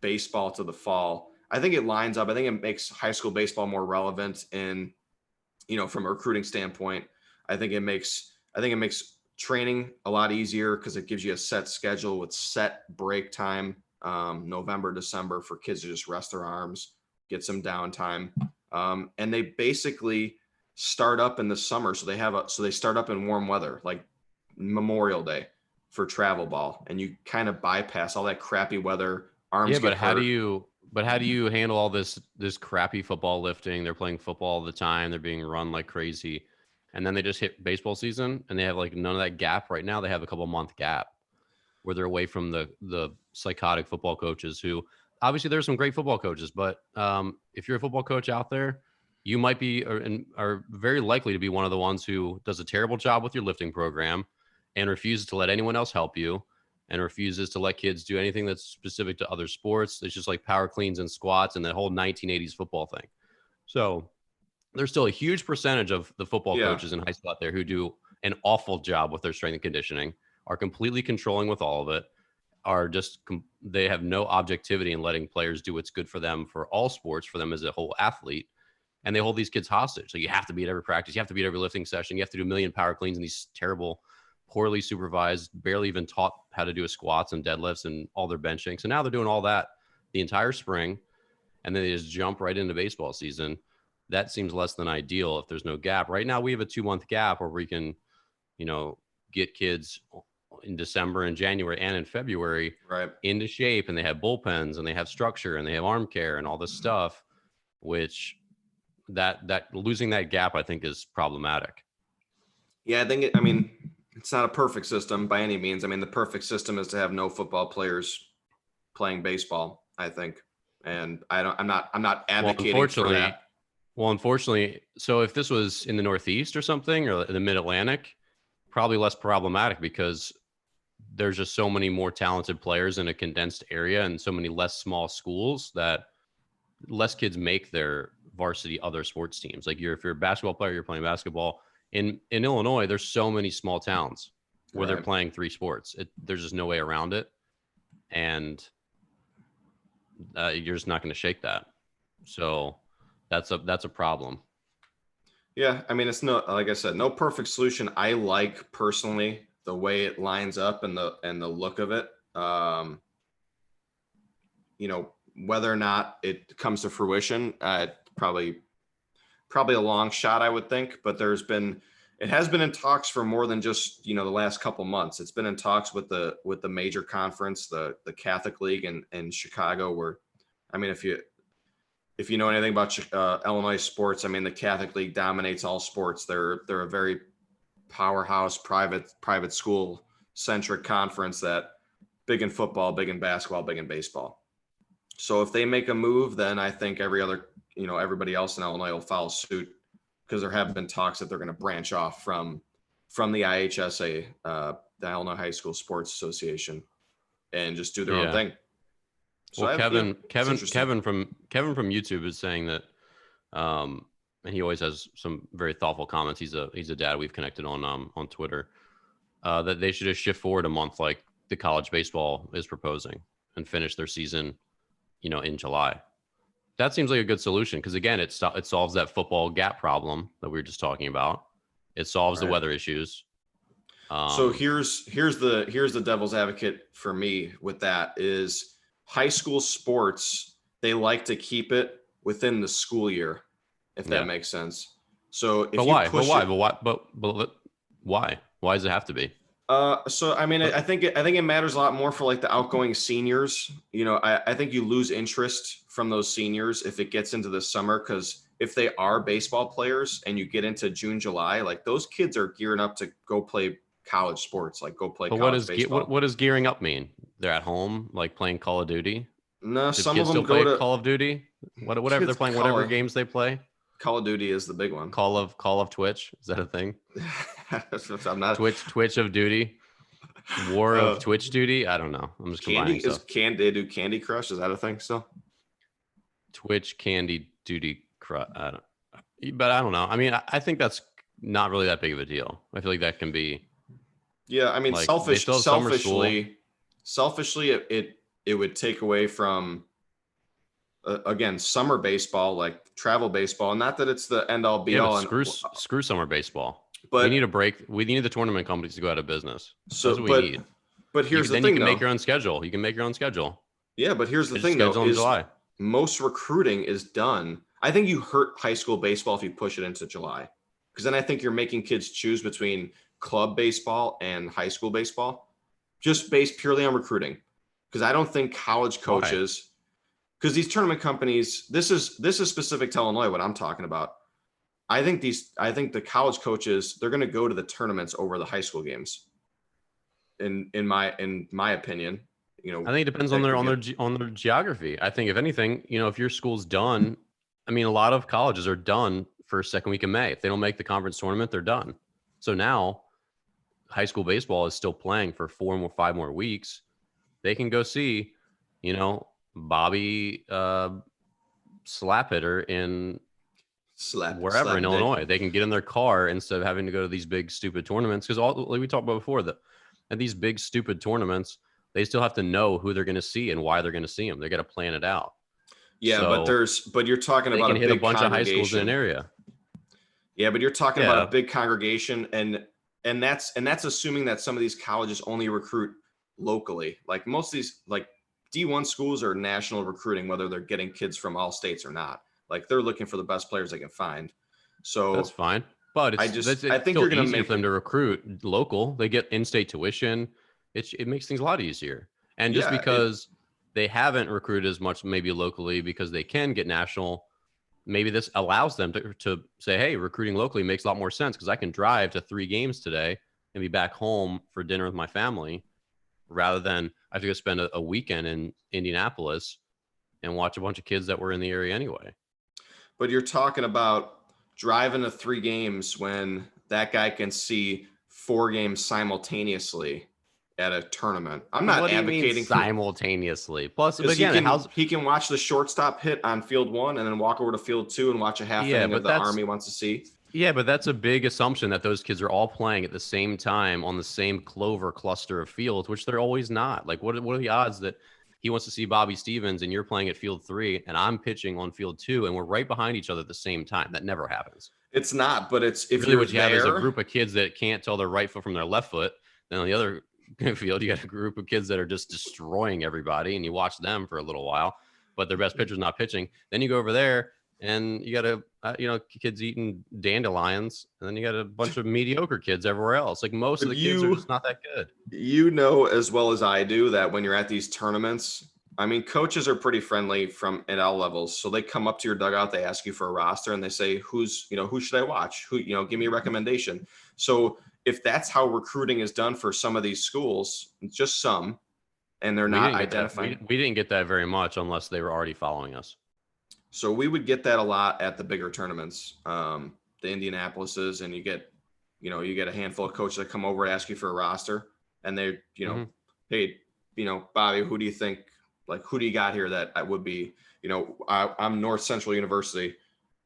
baseball to the fall. I think it lines up. I think it makes high school baseball more relevant from a recruiting standpoint. I think it makes training a lot easier because it gives you a set schedule with set break time, November, December, for kids to just rest their arms, get some downtime. And they basically start up in the summer. So they start up in warm weather, like Memorial Day for travel ball. And you kind of bypass all that crappy weather. Arms get hurt. How do you handle all this crappy football lifting? They're playing football all the time. They're being run like crazy. And then they just hit baseball season and they have like none of that gap. Right now they have a couple month gap where they're away from the psychotic football coaches who obviously there's some great football coaches, but if you're a football coach out there, you might be are very likely to be one of the ones who does a terrible job with your lifting program and refuses to let anyone else help you and refuses to let kids do anything that's specific to other sports. It's just like power cleans and squats and that whole 1980s football thing. So there's still a huge percentage of the football coaches in high school out there who do an awful job with their strength and conditioning, are completely controlling with all of it, they have no objectivity in letting players do what's good for them for all sports, for them as a whole athlete. And they hold these kids hostage. So you have to be at every practice. You have to be at every lifting session. You have to do a million power cleans and these terrible, poorly supervised, barely even taught how to do a squats and deadlifts and all their benching. So now they're doing all that the entire spring. And then they just jump right into baseball season. That seems less than ideal if there's no gap. Right now we have a 2-month gap where we can, get kids in December and January and in February into shape, and they have bullpens and they have structure and they have arm care and all this stuff, which that losing that gap I think is problematic. Yeah, I think it's not a perfect system by any means. I mean, the perfect system is to have no football players playing baseball, I think. And I'm not advocating for that. Well, unfortunately, so if this was in the Northeast or something, or the Mid-Atlantic, probably less problematic because there's just so many more talented players in a condensed area and so many less small schools that less kids make their varsity other sports teams. Like if you're a basketball player, you're playing basketball. In Illinois, there's so many small towns where they're playing 3 sports. There's just no way around it. And you're just not going to shake that. So that's a problem. Yeah, I mean, it's like I said, no perfect solution. I like personally the way it lines up and the look of it. Whether or not it comes to fruition, probably a long shot, I would think. But it has been in talks for more than just the last couple months. It's been in talks with the major conference, the Catholic League in Chicago, where, I mean, if you know anything about Illinois sports, I mean, the Catholic League dominates all sports. They're a very powerhouse private school centric conference that big in football, big in basketball, big in baseball. So if they make a move, then I think everybody else in Illinois will follow suit, because there have been talks that they're going to branch off from the IHSA, the Illinois High School Sports Association, and just do their own thing. So well, Kevin from YouTube is saying that, and he always has some very thoughtful comments. He's a dad we've connected on Twitter, that they should just shift forward a month like the college baseball is proposing and finish their season, in July. That seems like a good solution, because again, it solves that football gap problem that we were just talking about. It solves the weather issues. So here's the devil's advocate for me with that is high school sports. They like to keep it within the school year, if that makes sense. So if why does it have to be? So I mean, I think it matters a lot more for like the outgoing seniors. I think you lose interest from those seniors if it gets into the summer, because if they are baseball players and you get into June, July, like those kids are gearing up to go play college sports, like go play college baseball. What does gearing up mean? They're at home, like playing Call of Duty? No, some of them them go to Call of Duty. Whatever they're playing, whatever games they play. Call of Duty is the big one. Call of Twitch, is that a thing? I'm not Twitch of Duty. War of Twitch Duty. I don't know. I'm just combining stuff. They do Candy Crush? Is that a thing still? Twitch Candy Duty Crush. But I don't know. I mean, I think that's not really that big of a deal. I feel like that can be. Yeah, I mean, like, selfishly, it would take away from again summer baseball, like travel baseball. Not that it's the end all be all. Screw summer baseball. But we need a break. We need the tournament companies to go out of business. So that's what we need. But here's the thing, you can make your own schedule. You can make your own schedule. Yeah, but here's the thing, though, is most recruiting is done. I think you hurt high school baseball if you push it into July, because then I think you're making kids choose between club baseball and high school baseball, just based purely on recruiting. Because I don't think college coaches, because these tournament companies, this is specific to Illinois, what I'm talking about. I think the college coaches, they're going to go to the tournaments over the high school games. In my opinion, I think it depends on their geography. I think if anything, if your school's done, I mean, a lot of colleges are done for second week of May. If they don't make the conference tournament, they're done. So now high school baseball is still playing for 5 more weeks. They can go see, Bobby slap hitter in wherever in Illinois. They can get in their car instead of having to go to these big stupid tournaments, because like we talked about before, that at these big stupid tournaments, they still have to know who they're going to see and why they're going to see them. They got to plan it out. Yeah, so but you're talking about a big bunch of high schools in an area. Yeah, but you're talking about a big congregation, and that's assuming that some of these colleges only recruit locally. Like most of these, like D1 schools are national recruiting, whether they're getting kids from all states or not. Like they're looking for the best players they can find. So that's fine. But I think you're going to make them to recruit local. They get in-state tuition. It makes things a lot easier. And just because they haven't recruited as much, maybe locally, because they can get national, maybe this allows them to say, hey, recruiting locally makes a lot more sense, because I can drive to 3 games today and be back home for dinner with my family rather than I have to go spend a weekend in Indianapolis and watch a bunch of kids that were in the area anyway. But you're talking about driving to 3 games when that guy can see 4 games simultaneously at a tournament. I'm not What do you mean advocating simultaneously? Plus, because again, he can watch the shortstop hit on field 1 and then walk over to field 2 and watch a half inning of the Army wants to see. Yeah, but that's a big assumption that those kids are all playing at the same time on the same clover cluster of fields, which they're always not. Like, what are the odds that he wants to see Bobby Stevens and you're playing at field 3 and I'm pitching on field 2 and we're right behind each other at the same time? That never happens. It's not, but it's if really you're what you there, have is a group of kids that can't tell their right foot from their left foot. Then on the other field, you got a group of kids that are just destroying everybody, and you watch them for a little while, but their best pitcher's not pitching. Then you go over there, and you got kids eating dandelions, and then you got a bunch of mediocre kids everywhere else. Like most of the kids are just not that good. You know as well as I do that when you're at these tournaments, I mean, coaches are pretty friendly at all levels. So they come up to your dugout, they ask you for a roster, and they say, who should I watch? Give me a recommendation. So if that's how recruiting is done for some of these schools, just some, and they're not identifying. We didn't get that very much unless they were already following us. So we would get that a lot at the bigger tournaments, the Indianapolises, and you get a handful of coaches that come over and ask you for a roster, and they, hey, Bobby, who do you think? Like, who do you got here that I would be, I'm North Central University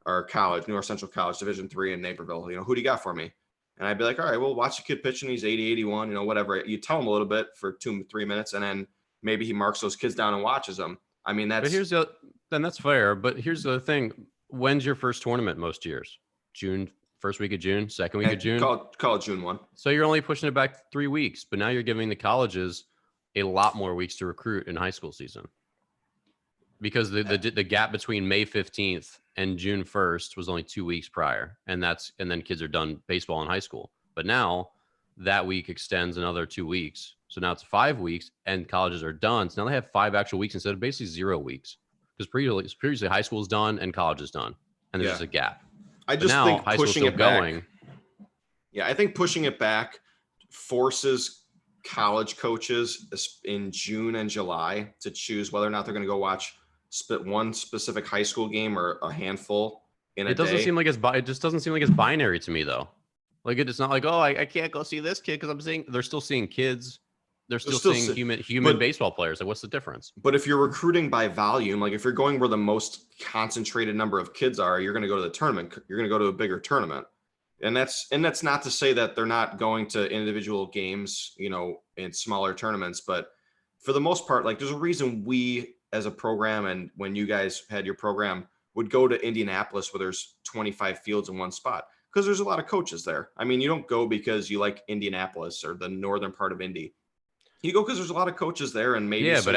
or college, North Central College, Division III in Naperville. Who do you got for me? And I'd be like, all right, well, watch the kid pitching. He's 80, 81, whatever. You tell him a little bit for 2-3 minutes, and then maybe he marks those kids down and watches them. I mean, then that's fair. But here's the thing. When's your first tournament most years? June, first week of June, second week of June? Call it June 1. So you're only pushing it back 3 weeks, but now you're giving the colleges a lot more weeks to recruit in high school season, because the gap between May 15th and June 1st was only 2 weeks prior, and then kids are done baseball in high school. But now that week extends another 2 weeks, so now it's 5 weeks, and colleges are done. So now they have 5 actual weeks instead of basically 0 weeks, because previously high school is done and college is done, and there's just a gap. I just think pushing it back. Yeah, I think pushing it back forces college coaches in June and July to choose whether or not they're going to go watch one specific high school game or a handful in a day. It just doesn't seem like it's binary to me, though. Like, it's not like, oh, I can't go see this kid because they're still seeing kids. They're still seeing human baseball players. Like, what's the difference? But if you're recruiting by volume, like if you're going where the most concentrated number of kids are, you're going to go to the tournament. You're going to go to a bigger tournament. And that's not to say that they're not going to individual games, in smaller tournaments, but for the most part, like there's a reason we as a program, and when you guys had your program, would go to Indianapolis where there's 25 fields in one spot, because there's a lot of coaches there. I mean, you don't go because you like Indianapolis or the northern part of Indy. You go because there's a lot of coaches there, and maybe but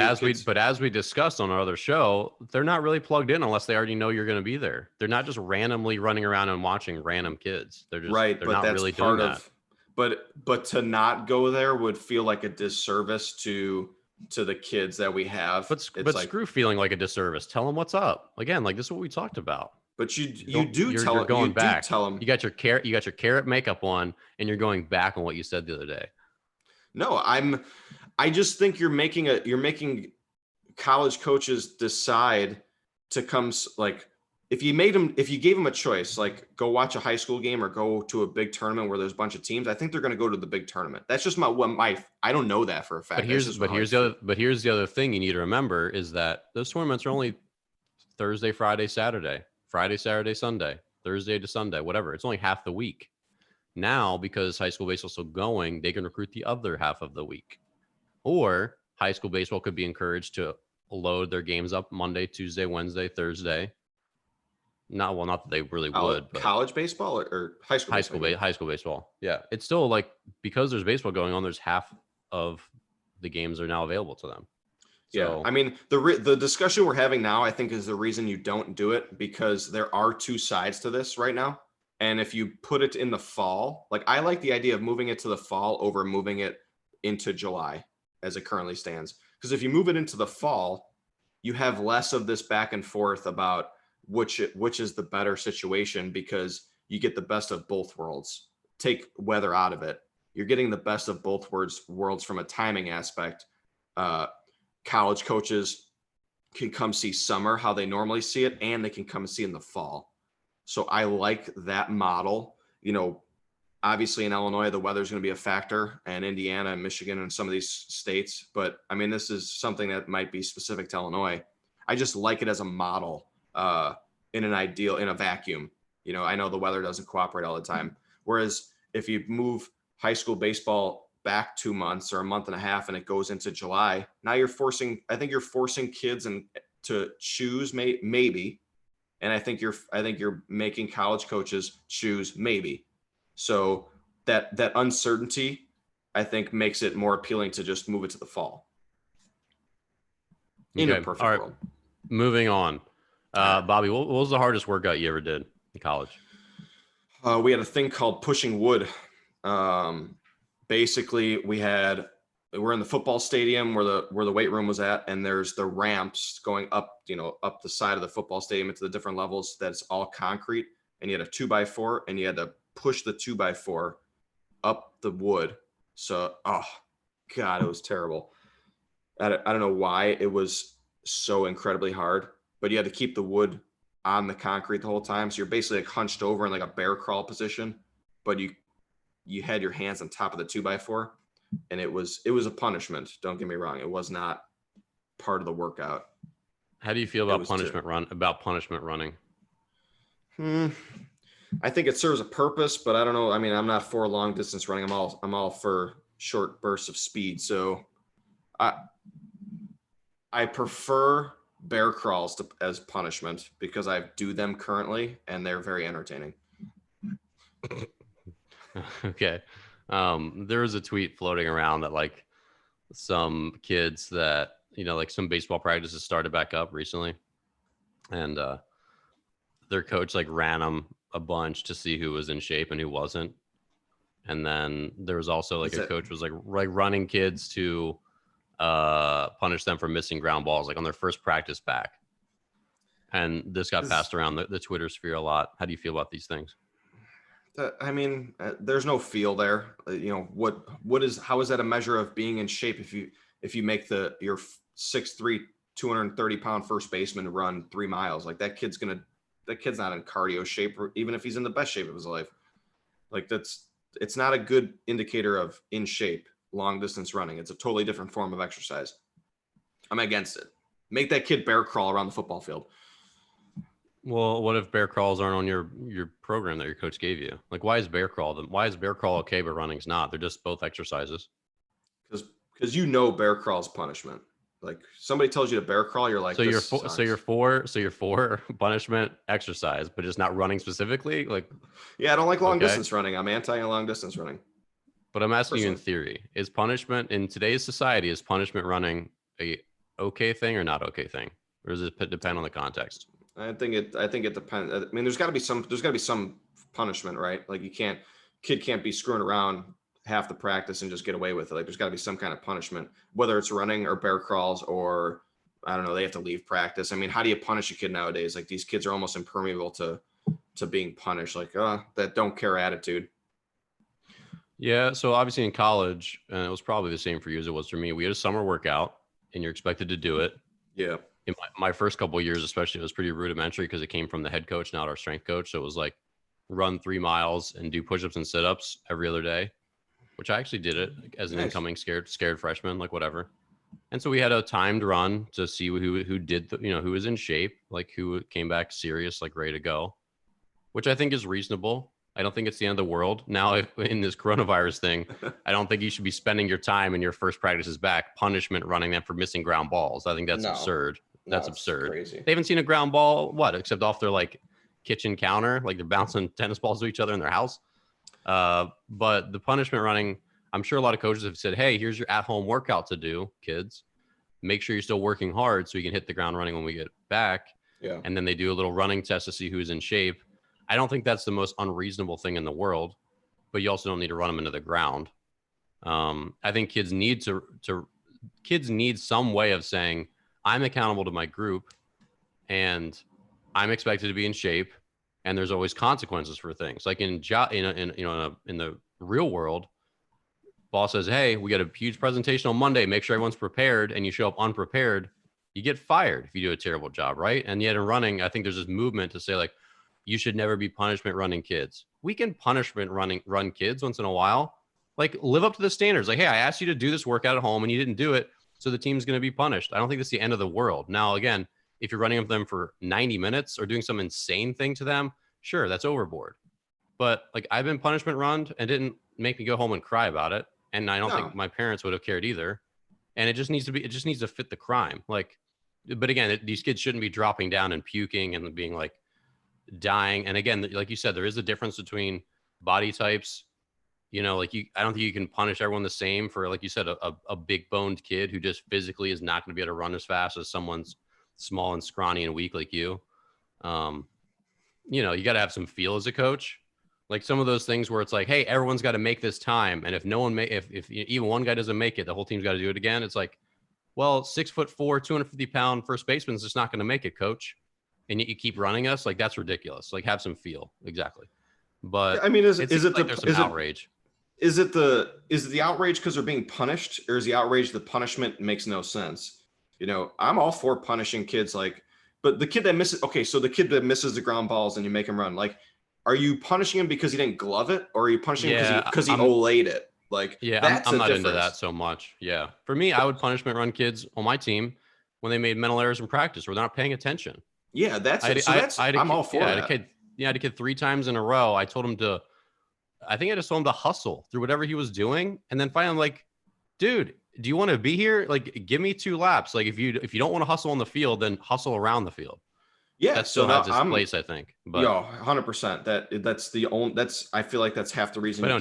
as we discussed on our other show, they're not really plugged in unless they already know you're going to be there. They're not just randomly running around and watching random kids. They're just right, they're but not that's really part doing of. that. But to not go there would feel like a disservice to the kids that we have. But screw feeling like a disservice. Tell them what's up. Again, like this is what we talked about. But you do tell them you got your carrot makeup on, and you're going back on what you said the other day. No, I just think you're making college coaches decide to come, like if you gave them a choice, like go watch a high school game or go to a big tournament where there's a bunch of teams, I think they're going to go to the big tournament. That's just I don't know that for a fact. But here's the other thing you need to remember is that those tournaments are only Thursday, Friday, Saturday, Sunday, Thursday to Sunday, whatever. It's only half the week. Now, because high school baseball is still going, they can recruit the other half of the week. Or high school baseball could be encouraged to load their games up Monday, Tuesday, Wednesday, Thursday. Not that they really would. But college baseball or high school baseball? High school baseball. Yeah. It's still like, because there's baseball going on, there's half of the games are now available to them. Yeah, I mean, the discussion we're having now, I think, is the reason you don't do it, because there are two sides to this right now. And if you put it in the fall, like I like the idea of moving it to the fall over moving it into July as it currently stands. Because if you move it into the fall, you have less of this back and forth about which is the better situation, because you get the best of both worlds. Take weather out of it. you're getting the best of both worlds from a timing aspect. College coaches can come see summer how they normally see it, and they can come see in the fall. So I like that model. Obviously in Illinois, the weather is going to be a factor, and Indiana and Michigan and some of these states. But I mean, this is something that might be specific to Illinois. I just like it as a model in a vacuum. I know the weather doesn't cooperate all the time. Whereas if you move high school baseball back 2 months or a month and a half and it goes into July, now you're forcing kids to choose maybe. And I think you're making college coaches choose maybe. So that uncertainty, I think, makes it more appealing to just move it to the fall. In a perfect world. Moving on. Bobby, what was the hardest workout you ever did in college? We had a thing called pushing wood. Basically, we're in the football stadium where the weight room was at, and there's the ramps going up, up the side of the football stadium into the different levels. That's all concrete, and you had a 2x4, and you had to push the 2x4 up the wood. So, oh God, it was terrible. I don't know why it was so incredibly hard, but you had to keep the wood on the concrete the whole time. So you're basically like hunched over in like a bear crawl position, but you had your hands on top of the 2x4, and it was a punishment. Don't get me wrong. It was not part of the workout. How do you feel about punishment running? I think it serves a purpose, but I don't know. I mean, I'm not for long distance running. I'm all for short bursts of speed. So I prefer bear crawls as punishment because I do them currently, and they're very entertaining. Okay. There was a tweet floating around that like some kids that, like some baseball practices started back up recently, and their coach like ran them a bunch to see who was in shape and who wasn't. And then there was also like a coach was like running kids to punish them for missing ground balls, like on their first practice back. And this got passed around the Twitter sphere a lot. How do you feel about these things? I mean, there's no feel there. How is that a measure of being in shape if you make your 6'3", 230-pound first baseman run 3 miles? Like that kid's not in cardio shape, or even if he's in the best shape of his life. Like it's not a good indicator of in shape. Long distance running, it's a totally different form of exercise. I'm against it. Make that kid bear crawl around the football field. Well, what if bear crawls aren't on your program that your coach gave you? Like, why is bear crawl okay, but running's not? They're just both exercises. Because bear crawl is punishment. Like somebody tells you to bear crawl, you're like, so you're for punishment exercise, but just not running specifically. Like, yeah, I don't like long distance running. I'm anti long distance running. But I'm asking you in theory: is punishment in today's society, is punishment running a okay thing or not okay thing, or does it depend on the context? I think it depends. I mean, there's got to be some punishment, right? Like kid can't be screwing around half the practice and just get away with it. Like there's got to be some kind of punishment, whether it's running or bear crawls, or I don't know, they have to leave practice. I mean, how do you punish a kid nowadays? Like these kids are almost impermeable to being punished. Like that don't care attitude. Yeah, so obviously in college, and it was probably the same for you as it was for me, we had a summer workout, and you're expected to do it. Yeah. In my first couple of years, especially, it was pretty rudimentary because it came from the head coach, not our strength coach. So it was like run 3 miles and do push-ups and sit-ups every other day, which I actually did it as an incoming scared freshman, like whatever. And so we had a timed run to see who did, who was in shape, like who came back serious, like ready to go, which I think is reasonable. I don't think it's the end of the world. Now, if in this coronavirus thing, I don't think you should be spending your time in your first practices back punishment running them for missing ground balls. I think that's absurd. That's absurd. Crazy. They haven't seen a ground ball, except off their like kitchen counter, like they're bouncing tennis balls to each other in their house. But the punishment running, I'm sure a lot of coaches have said, hey, here's your at-home workout to do, kids. Make sure you're still working hard so you can hit the ground running when we get back. Yeah. And then they do a little running test to see who's in shape. I don't think that's the most unreasonable thing in the world, but you also don't need to run them into the ground. I think kids need some way of saying, I'm accountable to my group and I'm expected to be in shape, and there's always consequences for things. Like in the real world, boss says, hey, we got a huge presentation on Monday. Make sure everyone's prepared, and you show up unprepared, you get fired if you do a terrible job, right? And yet in running, I think there's this movement to say like, you should never be punishment running kids. We can punishment run kids once in a while. Like live up to the standards. Like, hey, I asked you to do this workout at home and you didn't do it, so the team's going to be punished. I don't think that's the end of the world. Now, again, if you're running up them for 90 minutes or doing some insane thing to them, sure, that's overboard. But like I've been punishment run and didn't make me go home and cry about it. And I don't think my parents would have cared either. And it just needs to fit the crime. Like, but again, these kids shouldn't be dropping down and puking and being like dying. And again, like you said, there is a difference between body types. You know, like I don't think you can punish everyone the same for, like you said, a big boned kid who just physically is not going to be able to run as fast as someone's small and scrawny and weak like you. You know, you got to have some feel as a coach. Like some of those things where it's like, hey, everyone's got to make this time. And if no one if even one guy doesn't make it, the whole team's got to do it again. It's like, well, 6'4", 250-pound first baseman's just not going to make it, coach. And yet you keep running us. Like, that's ridiculous. Like, have some feel. Exactly. But I mean, is it there's some outrage? Is it the outrage because they're being punished, or is the outrage the punishment makes no sense? You know, I'm all for punishing kids, like, but the kid that misses, okay, so the kid that misses the ground balls and you make him run, like, are you punishing him because he didn't glove it, or are you punishing him because he olayed it? Like, yeah, I'm not into that so much. Yeah, for me, I would punishment run kids on my team when they made mental errors in practice where they're not paying attention. Yeah, I'm all for that. I had a kid 3 times in a row. I told him I just told him to hustle through whatever he was doing. And then finally I'm like, dude, do you want to be here? Like, give me 2 laps. Like if you don't want to hustle on the field, then hustle around the field. Yeah. That still has its place, I think. But 100%. I feel like that's half the reason. But no,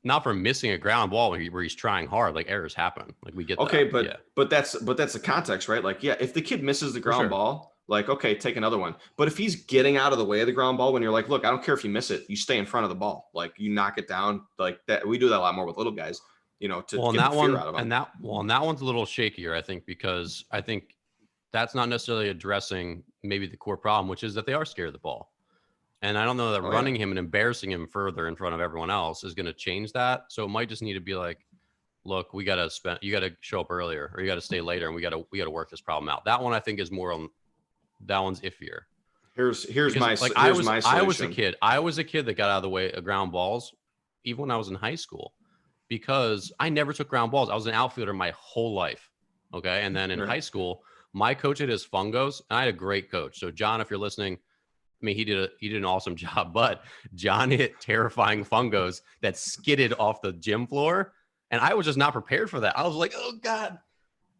not for missing a ground ball where he's trying hard. Like errors happen. Like we get that. Okay, but that's the context, right? Like, yeah, if the kid misses the ground ball, like, okay, take another one. But if he's getting out of the way of the ground ball, when you're like, look, I don't care if you miss it, you stay in front of the ball. Like you knock it down like that. We do that a lot more with little guys, you know, to get the fear out of them. And that one's a little shakier, I think, because I think that's not necessarily addressing maybe the core problem, which is that they are scared of the ball. And I don't know that running him and embarrassing him further in front of everyone else is going to change that. So it might just need to be like, look, you got to show up earlier, or you got to stay later, and we got to work this problem out. That one I think is that one's iffier. Here's my solution. I was a kid that got out of the way of ground balls, even when I was in high school, because I never took ground balls. I was an outfielder my whole life. Okay. And then in high school, my coach hit his fungos, and I had a great coach. So John, if you're listening, I mean, he did an awesome job, but John hit terrifying fungos that skidded off the gym floor. And I was just not prepared for that. I was like, oh God,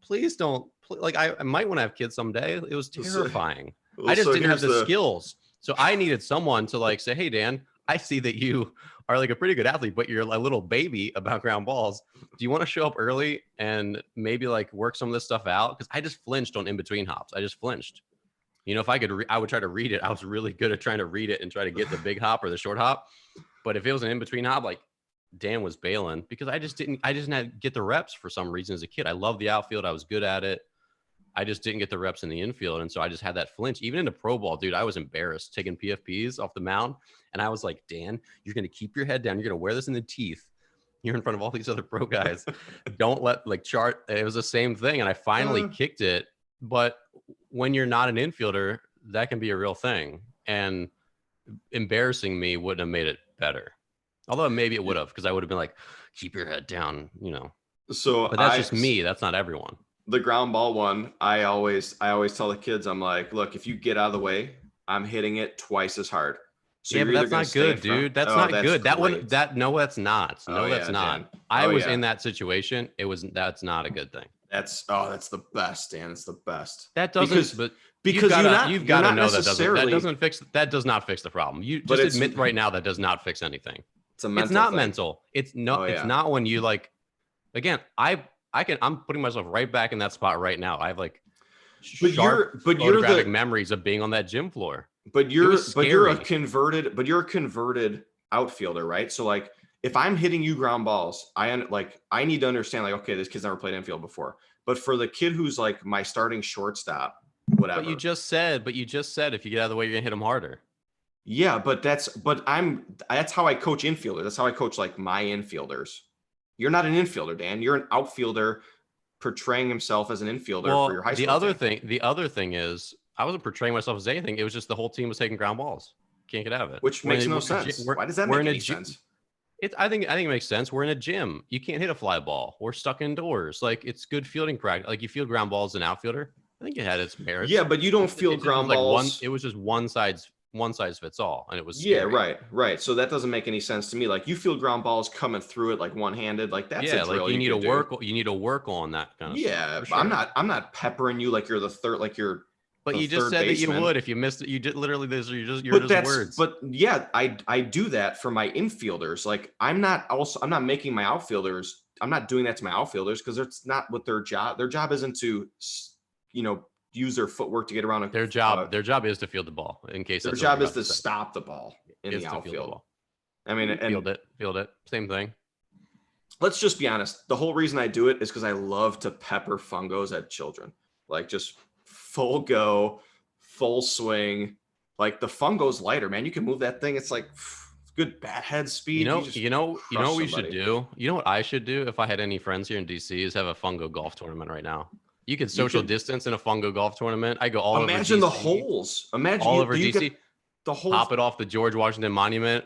please don't. Like I might want to have kids someday. It was terrifying. I just didn't have the skills. So I needed someone to like say, hey, Dan, I see that you are like a pretty good athlete, but you're a little baby about ground balls. Do you want to show up early and maybe like work some of this stuff out? Because I just flinched on in-between hops. I just flinched. You know, if I could, I would try to read it. I was really good at trying to read it and try to get the big hop or the short hop. But if it was an in-between hop, like Dan was bailing because I just didn't get the reps for some reason as a kid. I loved the outfield. I was good at it. I just didn't get the reps in the infield. And so I just had that flinch. Even in the pro ball, dude, I was embarrassed taking PFPs off the mound. And I was like, Dan, you're going to keep your head down. You're going to wear this in the teeth. You're in front of all these other pro guys. Don't let chart. It was the same thing. And I finally kicked it. But when you're not an infielder, that can be a real thing. And embarrassing me wouldn't have made it better. Although maybe it would have, because I would have been like, keep your head down, you know. But that's just me. That's not everyone. The ground ball one, I always tell the kids, I'm like, look, if you get out of the way, I'm hitting it twice as hard. So yeah, but that's not good, dude. That's not good. That one, that's not. No, that's not. Dan. I was in that situation. That's not a good thing. That's the best, Dan. It's the best. That doesn't, because you've got to know that does not fix the problem. You just admit right now that does not fix anything. It's not mental. It's not when you like, again, I'm putting myself right back in that spot right now. I have like photographic memories of being on that gym floor. But you're a converted outfielder, right? So like if I'm hitting you ground balls, I need to understand like, okay, this kid's never played infield before. But for the kid who's like my starting shortstop, whatever. But you just said if you get out of the way, you're gonna hit him harder. Yeah, but that's how I coach infielders. That's how I coach like my infielders. You're not an infielder, Dan. You're an outfielder portraying himself as an infielder for your high school team. The other thing is, I wasn't portraying myself as anything. It was just the whole team was taking ground balls. Can't get out of it. Which makes no sense. Why does that make any sense? I think it makes sense. We're in a gym. You can't hit a fly ball. We're stuck indoors. Like, it's good fielding practice. Like, you field ground balls as an outfielder. I think it had its merits. Yeah, but you don't field ground balls. It was just one size fits all, and it was scary. Yeah, right. So that doesn't make any sense to me. Like, you field ground balls coming through it like one-handed. Like, that's a drill. You need to work on that kind of stuff. Yeah, sure. I'm not peppering you like you're the third, like you're. But you just said baseman. That you would if you missed it. You did literally. Those are just words. But yeah, I do that for my infielders. Like, I'm not making my outfielders. I'm not doing that to my outfielders because it's not what their job. Their job isn't to, use their footwork to get around. Their job is to field the ball. In case their job is to stop the ball in the outfield. I mean, and field it. Same thing. Let's just be honest. The whole reason I do it is because I love to pepper fungos at children. Like, just full go, full swing. Like, the fungo's lighter, man. You can move that thing. It's like good bat head speed. You know what we should do? You know what I should do if I had any friends here in DC is have a fungo golf tournament right now. You could social distance in a fungo golf tournament. I go all over DC. Imagine the holes. Imagine all over DC. The whole pop it off the George Washington Monument.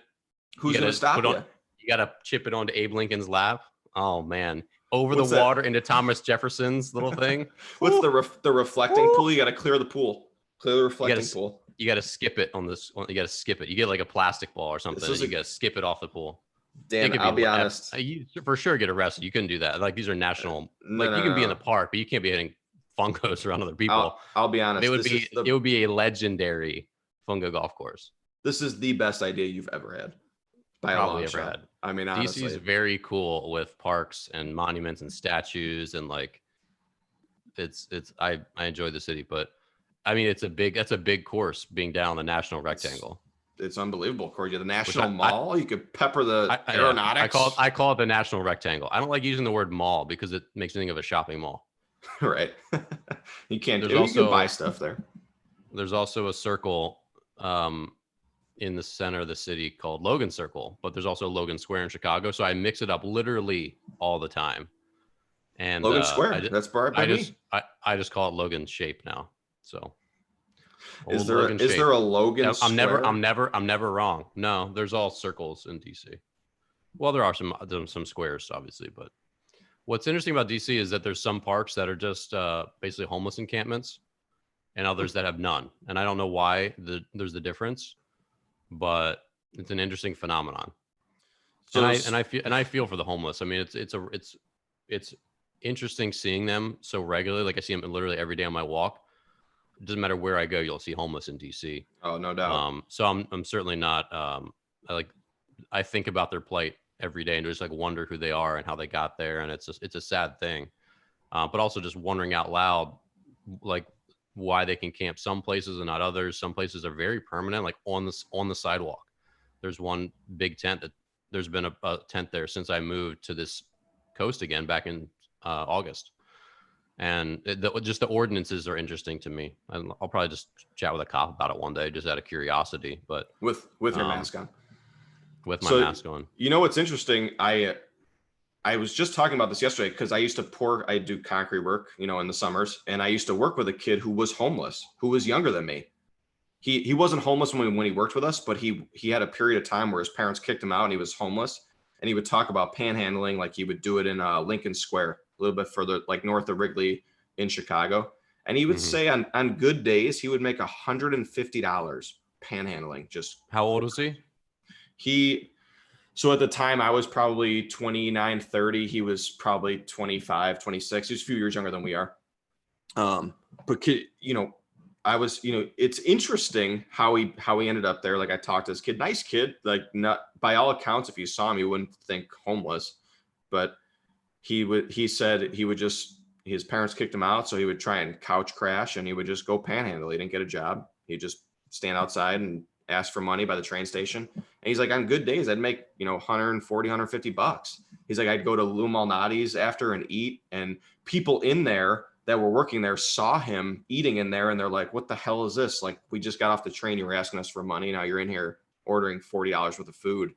Who's going to stop you? You got to chip it onto Abe Lincoln's lap. Oh, man. Over the water into Thomas Jefferson's little thing. What's the reflecting pool? You got to clear the pool. Clear the reflecting pool. You got to skip it on this. You got to skip it. You get like a plastic ball or something. You got to skip it off the pool. Dan, I'll be honest. You for sure get arrested. You couldn't do that. Like, these are national. You can be in the park, but you can't be hitting fungos around other people. I'll be honest. It would be a legendary fungo golf course. This is the best idea you've ever had. Probably ever had. I mean, honestly, DC is very cool with parks and monuments and statues, and like, I enjoy the city, but I mean, that's a big course being down the National Rectangle. It's unbelievable, Corey. The National Mall. You could pepper the aeronautics. I call it the National Rectangle. I don't like using the word mall because it makes me think of a shopping mall. Right. You can buy stuff there. There's also a circle in the center of the city called Logan Circle, but there's also Logan Square in Chicago. So I mix it up literally all the time. And Logan Square. That's by me. I just call it Logan Shape now. So is there a Logan Square? I'm never wrong. No, there's all circles in DC. Well, there are some squares, obviously, but what's interesting about DC is that there's some parks that are just basically homeless encampments, and others that have none. And I don't know why there's the difference, but it's an interesting phenomenon. So I feel for the homeless. I mean, it's interesting seeing them so regularly. Like, I see them literally every day on my walk. It doesn't matter where I go, you'll see homeless in DC. Oh, no doubt. So I'm certainly not. I think about their plight every day and just like wonder who they are and how they got there, and it's a sad thing. But also just wondering out loud, like, why they can camp some places and not others. Some places are very permanent, like on the sidewalk. There's one big tent that there's been a tent there since I moved to this coast again back in August. And just the ordinances are interesting to me. I'll probably just chat with a cop about it one day, just out of curiosity. But with your mask on, with my mask on. You know what's interesting? I was just talking about this yesterday because I do concrete work, in the summers, and I used to work with a kid who was homeless, who was younger than me. He wasn't homeless when he worked with us, but he had a period of time where his parents kicked him out and he was homeless. And he would talk about panhandling, like he would do it in Lincoln Square, a little bit further, like north of Wrigley in Chicago. And he would say on good days, he would make $150 panhandling. Just how old was he? So at the time I was probably 29, 30. He was probably 25, 26. He was a few years younger than we are. But I was, it's interesting how he ended up there. Like, I talked to this kid, nice kid, like, not by all accounts, if you saw him, you wouldn't think homeless, but he said his parents kicked him out. So he would try and couch crash and he would just go panhandle. He didn't get a job. He'd just stand outside and ask for money by the train station. And he's like, on good days, I'd make, $140, $150. He's like, I'd go to Lou Malnati's after and eat, and people in there that were working there saw him eating in there, and they're like, what the hell is this? Like, we just got off the train. You were asking us for money. Now you're in here ordering $40 worth of food.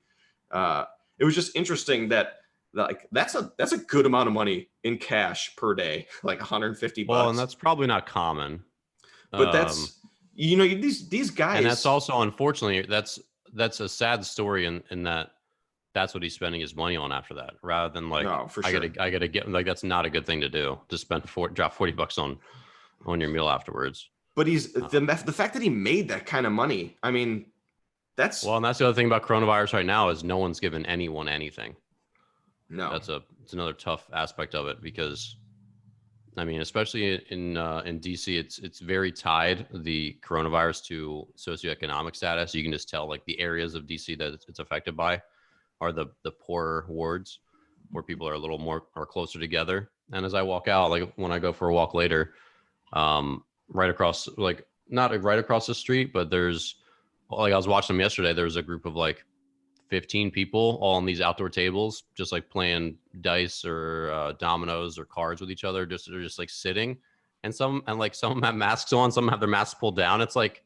It was just interesting that like that's a good amount of money in cash per day, like 150 bucks. Well, and that's probably not common. But that's these guys, and that's also, unfortunately, that's a sad story in that that's what he's spending his money on after that, rather than like, no, for I sure. gotta get, like, that's not a good thing to do, to spend drop 40 bucks on your meal afterwards. But the fact that he made that kind of money, I mean, that's well, and that's the other thing about coronavirus right now is no one's giving anyone anything. no. It's another tough aspect of it, because I mean, especially in DC, it's very tied, the coronavirus, to socioeconomic status. You can just tell, like, the areas of DC that it's affected by are the poorer wards, where people are a little more, are closer together. And as I walk out, like when I go for a walk later, right across, like not right across the street, but there's, like, I was watching them yesterday. There was a group of like 15 people all on these outdoor tables, just like playing dice or dominoes or cards with each other. They're just like sitting, and some have masks on, some have their masks pulled down. It's like,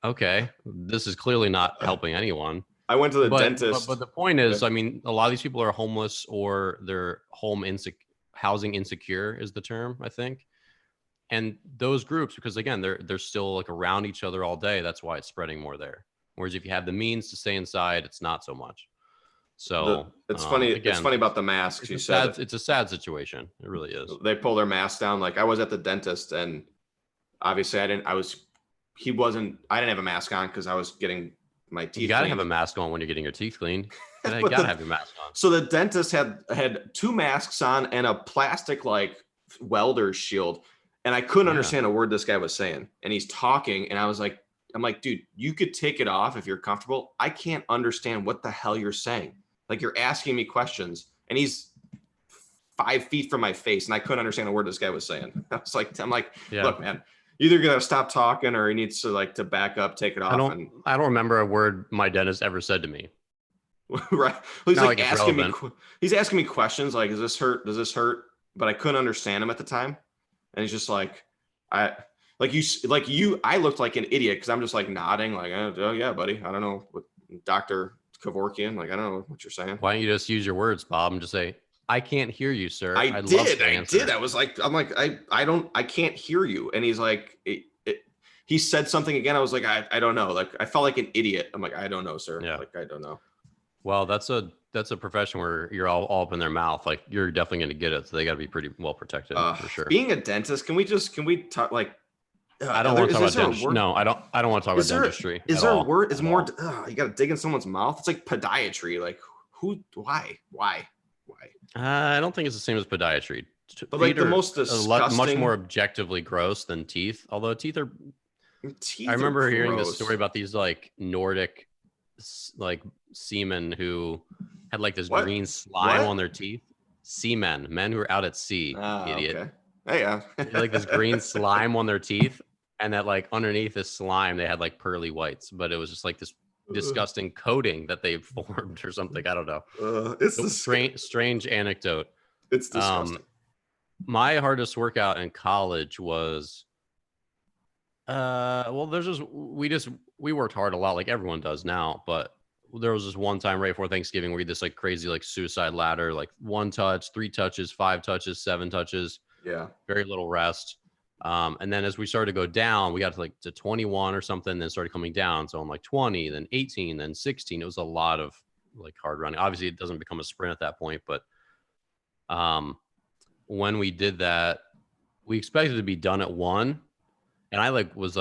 okay, this is clearly not helping anyone. I went to the dentist. But the point is, I mean, a lot of these people are homeless, or they're housing insecure is the term, I think. And those groups, because again, they're still like around each other all day. That's why it's spreading more there. Whereas if you have the means to stay inside, it's not so much. So it's funny. Again, it's funny about the masks. It's a sad situation. It really is. They pull their masks down. Like I was at the dentist, and obviously I didn't have a mask on because I was getting my teeth. You gotta cleaned. have a mask on when you're getting your teeth cleaned. You gotta have your mask on. So the dentist had two masks on and a plastic like welder's shield, and I couldn't understand a word this guy was saying. And he's talking, and I'm like, dude, you could take it off if you're comfortable. I can't understand what the hell you're saying. Like, you're asking me questions, and he's 5 feet from my face, and I couldn't understand a word this guy was saying. I'm like, look, man, either gonna stop talking, or he needs to back up, take it off. I don't remember a word my dentist ever said to me. Right. Well, he's asking me. He's asking me questions like, "Does this hurt? Does this hurt?" But I couldn't understand him at the time, and he's just like, I looked like an idiot because I'm just like nodding, like, "Oh yeah, buddy. I don't know what Dr. Kevorkian. Like, I don't know what you're saying." Why don't you just use your words, Bob, and just say, "I can't hear you, sir." I did. I was like, I can't hear you. And he's like, he said something again. I was like, I don't know. Like, I felt like an idiot. I'm like, I don't know, sir. Yeah. Like, I don't know. Well, that's a profession where you're all up in their mouth. Like, you're definitely going to get it. So they got to be pretty well protected for sure. Being a dentist, can we talk like? I don't want to talk about dentistry. No, I don't want to talk about dentistry. Is there a word? It's more. You got to dig in someone's mouth. It's like podiatry. Like, who? Why? I don't think it's the same as podiatry. But like the most disgusting, much more objectively gross than teeth. Although teeth are. I remember hearing this story about these like Nordic, like seamen who had like this green slime on their teeth. Seamen, men who are out at sea. Idiot. Okay. Hey, yeah. Like this green slime on their teeth, and that like underneath this slime they had like pearly whites, but it was just like this disgusting coating that they formed or something. I don't know. It's a strange anecdote. It's disgusting. My hardest workout in college was we worked hard a lot, like everyone does now, but there was this one time right before Thanksgiving where we did this like crazy like suicide ladder, like 1 touch, 3 touches, 5 touches, 7 touches. Yeah. Very little rest. And then as we started to go down, we got to 21 or something, then started coming down. So I'm like 20, then 18, then 16. It was a lot of like hard running. Obviously it doesn't become a sprint at that point, but when we did that, we expected to be done at 1. And I was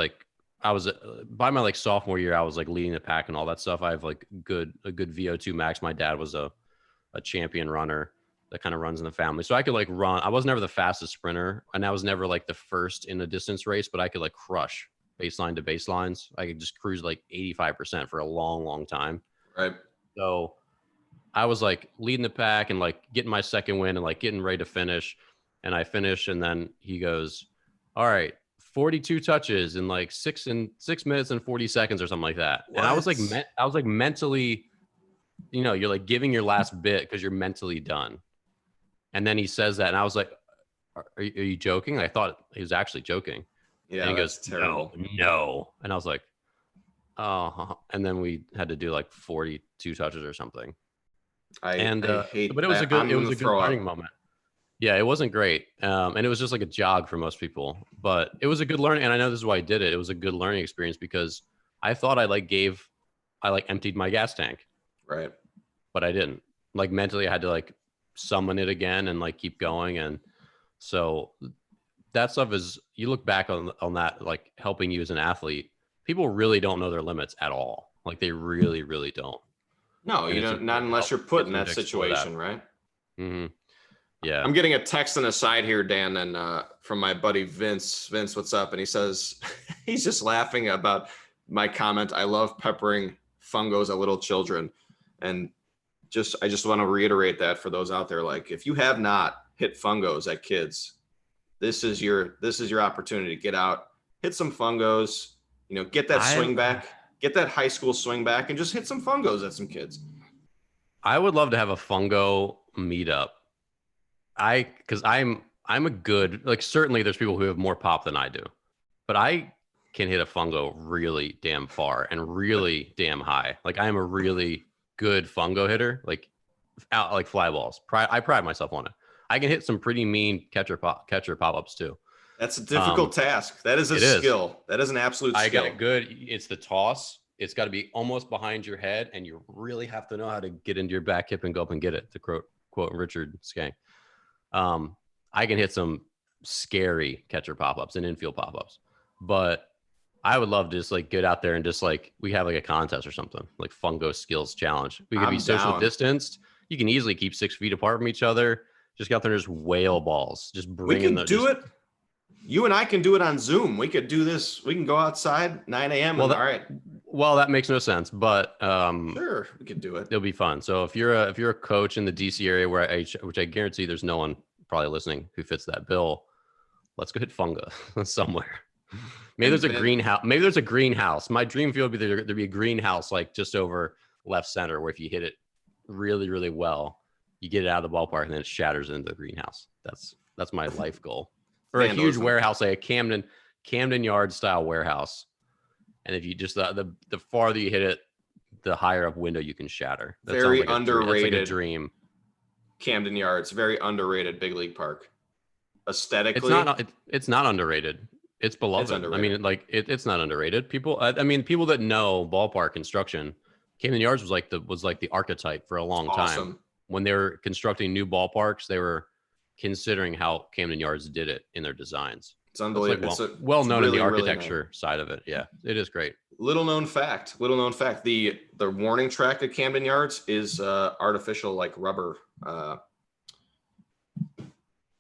by my like sophomore year, I was like leading the pack and all that stuff. I have like a good VO2 max. My dad was a champion runner that kind of runs in the family. So I could like run. I was never the fastest sprinter, and I was never like the first in a distance race, but I could like crush baseline to baselines. I could just cruise like 85% for a long, long time. Right. So I was like leading the pack and like getting my second win and like getting ready to finish. And I finish, and then he goes, "All right, 42 touches in like 6 minutes and 40 seconds or something like that." What? And I was like mentally, you're like giving your last bit because you're mentally done. And then he says that, and I was like, are you joking? I thought he was actually joking. Yeah. And he goes, terrible. No. And I was like, oh. And then we had to do like 42 touches or something. I hate but it was that. a good I'm it was gonna a good throw learning up. moment. Yeah, it wasn't great. And it was just like a jog for most people, but it was a good learning. And I know this is why I did it. It was a good learning experience because I thought I emptied my gas tank, Right. but I didn't. Like mentally, I had to like summon it again and like keep going. And so that stuff is, you look back on that, like helping you as an athlete, people really don't know their limits at all. Like they really, really don't. No, And you it's don't, not important to unless help you're put get in them that to explore that. situation, right? Mm-hmm. Yeah. I'm getting a text on the side here, Dan, and from my buddy Vince. Vince, what's up? And he says he's just laughing about my comment. I love peppering fungos at little children, and I just want to reiterate that for those out there. Like, if you have not hit fungos at kids, this is your opportunity to get out, hit some fungos. You know, get that swing back, get that high school swing back, and just hit some fungos at some kids. I would love to have a fungo meetup. Because I'm a good, like, certainly there's people who have more pop than I do, but I can hit a fungo really damn far and really damn high. Like I'm a really good fungo hitter, like out like fly balls. I pride myself on it. I can hit some pretty mean catcher pop ups too. That's a difficult task. That is a skill. That is an absolute skill. I got it good. It's the toss. It's got to be almost behind your head, and you really have to know how to get into your back hip and go up and get it, to quote Richard Skank. I can hit some scary catcher pop-ups and infield pop-ups, but I would love to just like get out there and just like, we have like a contest or something, like fungo skills challenge. We could be social distanced. You can easily keep 6 feet apart from each other. Just get out there and just whale balls. Just bring in the. We can do it. You and I can do it on Zoom. We could do this. We can go outside 9 a.m. Well, all right. Well, that makes no sense, but sure, we could do it. It'll be fun. So if you're a coach in the DC area which I guarantee there's no one probably listening who fits that bill, let's go hit funga somewhere. Maybe there's a greenhouse. Maybe there's a greenhouse. My dream field would be there'd be a greenhouse like just over left center, where if you hit it really, really well, you get it out of the ballpark and then it shatters into the greenhouse. That's my life goal. Or a huge warehouse, like a Camden Yard style warehouse. And if you just the farther you hit it, the higher up window you can shatter. That very like underrated. That's like a dream. Camden Yards, very underrated big league park. Aesthetically, it's not underrated. It's beloved. It's underrated. I mean, like it's not underrated. People that know ballpark construction, Camden Yards was like the archetype for a long time. When they were constructing new ballparks, they were considering how Camden Yards did it in their designs. It's unbelievable. It's well known in the architecture side of it. Yeah, it is great. Little known fact. The warning track at Camden Yards is artificial, like rubber.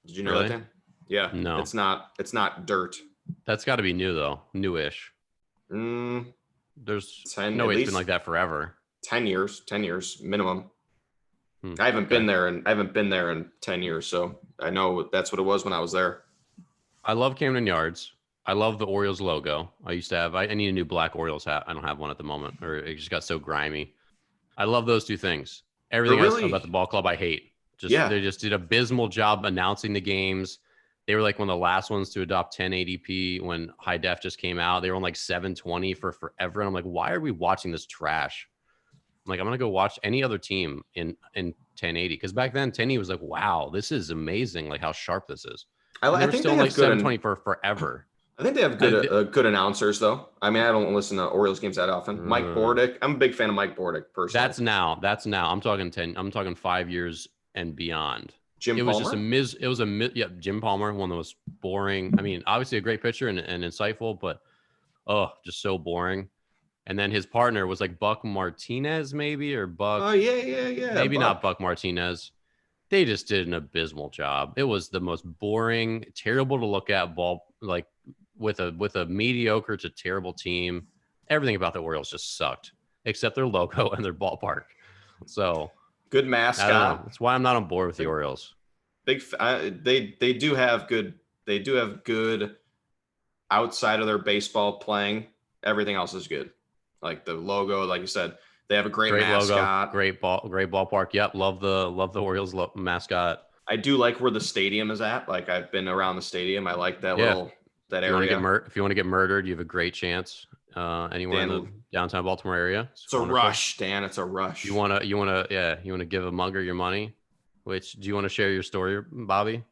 Did you know that, Dan? Yeah. No. It's not dirt. That's got to be new though. Newish. There's 10, no way it's been like that forever. 10 years minimum. I haven't been there in 10 years, so I know that's what it was when I was there. I love Camden Yards. I love the Orioles logo. I used to have. I need a new black Orioles hat. I don't have one at the moment, or it just got so grimy. I love those two things. Everything else about the ball club I hate. They just did an abysmal job announcing the games. They were like one of the last ones to adopt 1080p when high def just came out. They were on like 720 for forever. And I'm like, why are we watching this trash? I'm like, I'm gonna go watch any other team in 1080, because back then 1080 was like, wow, this is amazing. Like how sharp this is. I think still like 720 for forever. I think they have good announcers though. I mean, I don't listen to Orioles games that often. Mike Bordick. I'm a big fan of Mike Bordick personally. That's now. I'm talking 5 years and beyond. Jim Palmer? Jim Palmer, one that was boring. I mean, obviously a great pitcher and insightful, but just so boring. And then his partner was like Buck Martinez, maybe, or Buck. Oh yeah. Maybe not Buck Martinez. They just did an abysmal job. It was the most boring, terrible to look at ball, like with a mediocre to terrible team. Everything about the Orioles just sucked, except their logo and their ballpark. So good mascot. That's why I'm not on board with the Orioles. They do have good outside of their baseball playing. Everything else is good. Like the logo, like you said, they have a great mascot. Logo, great ballpark. Yep, love the Orioles mascot. I do like where the stadium is at. Like I've been around the stadium. I like that area. If you want to get murdered, you have a great chance. Anywhere downtown Baltimore area. It's a rush, Dan. It's a rush. You wanna give a mugger your money? Which do you want to share your story, Bobby?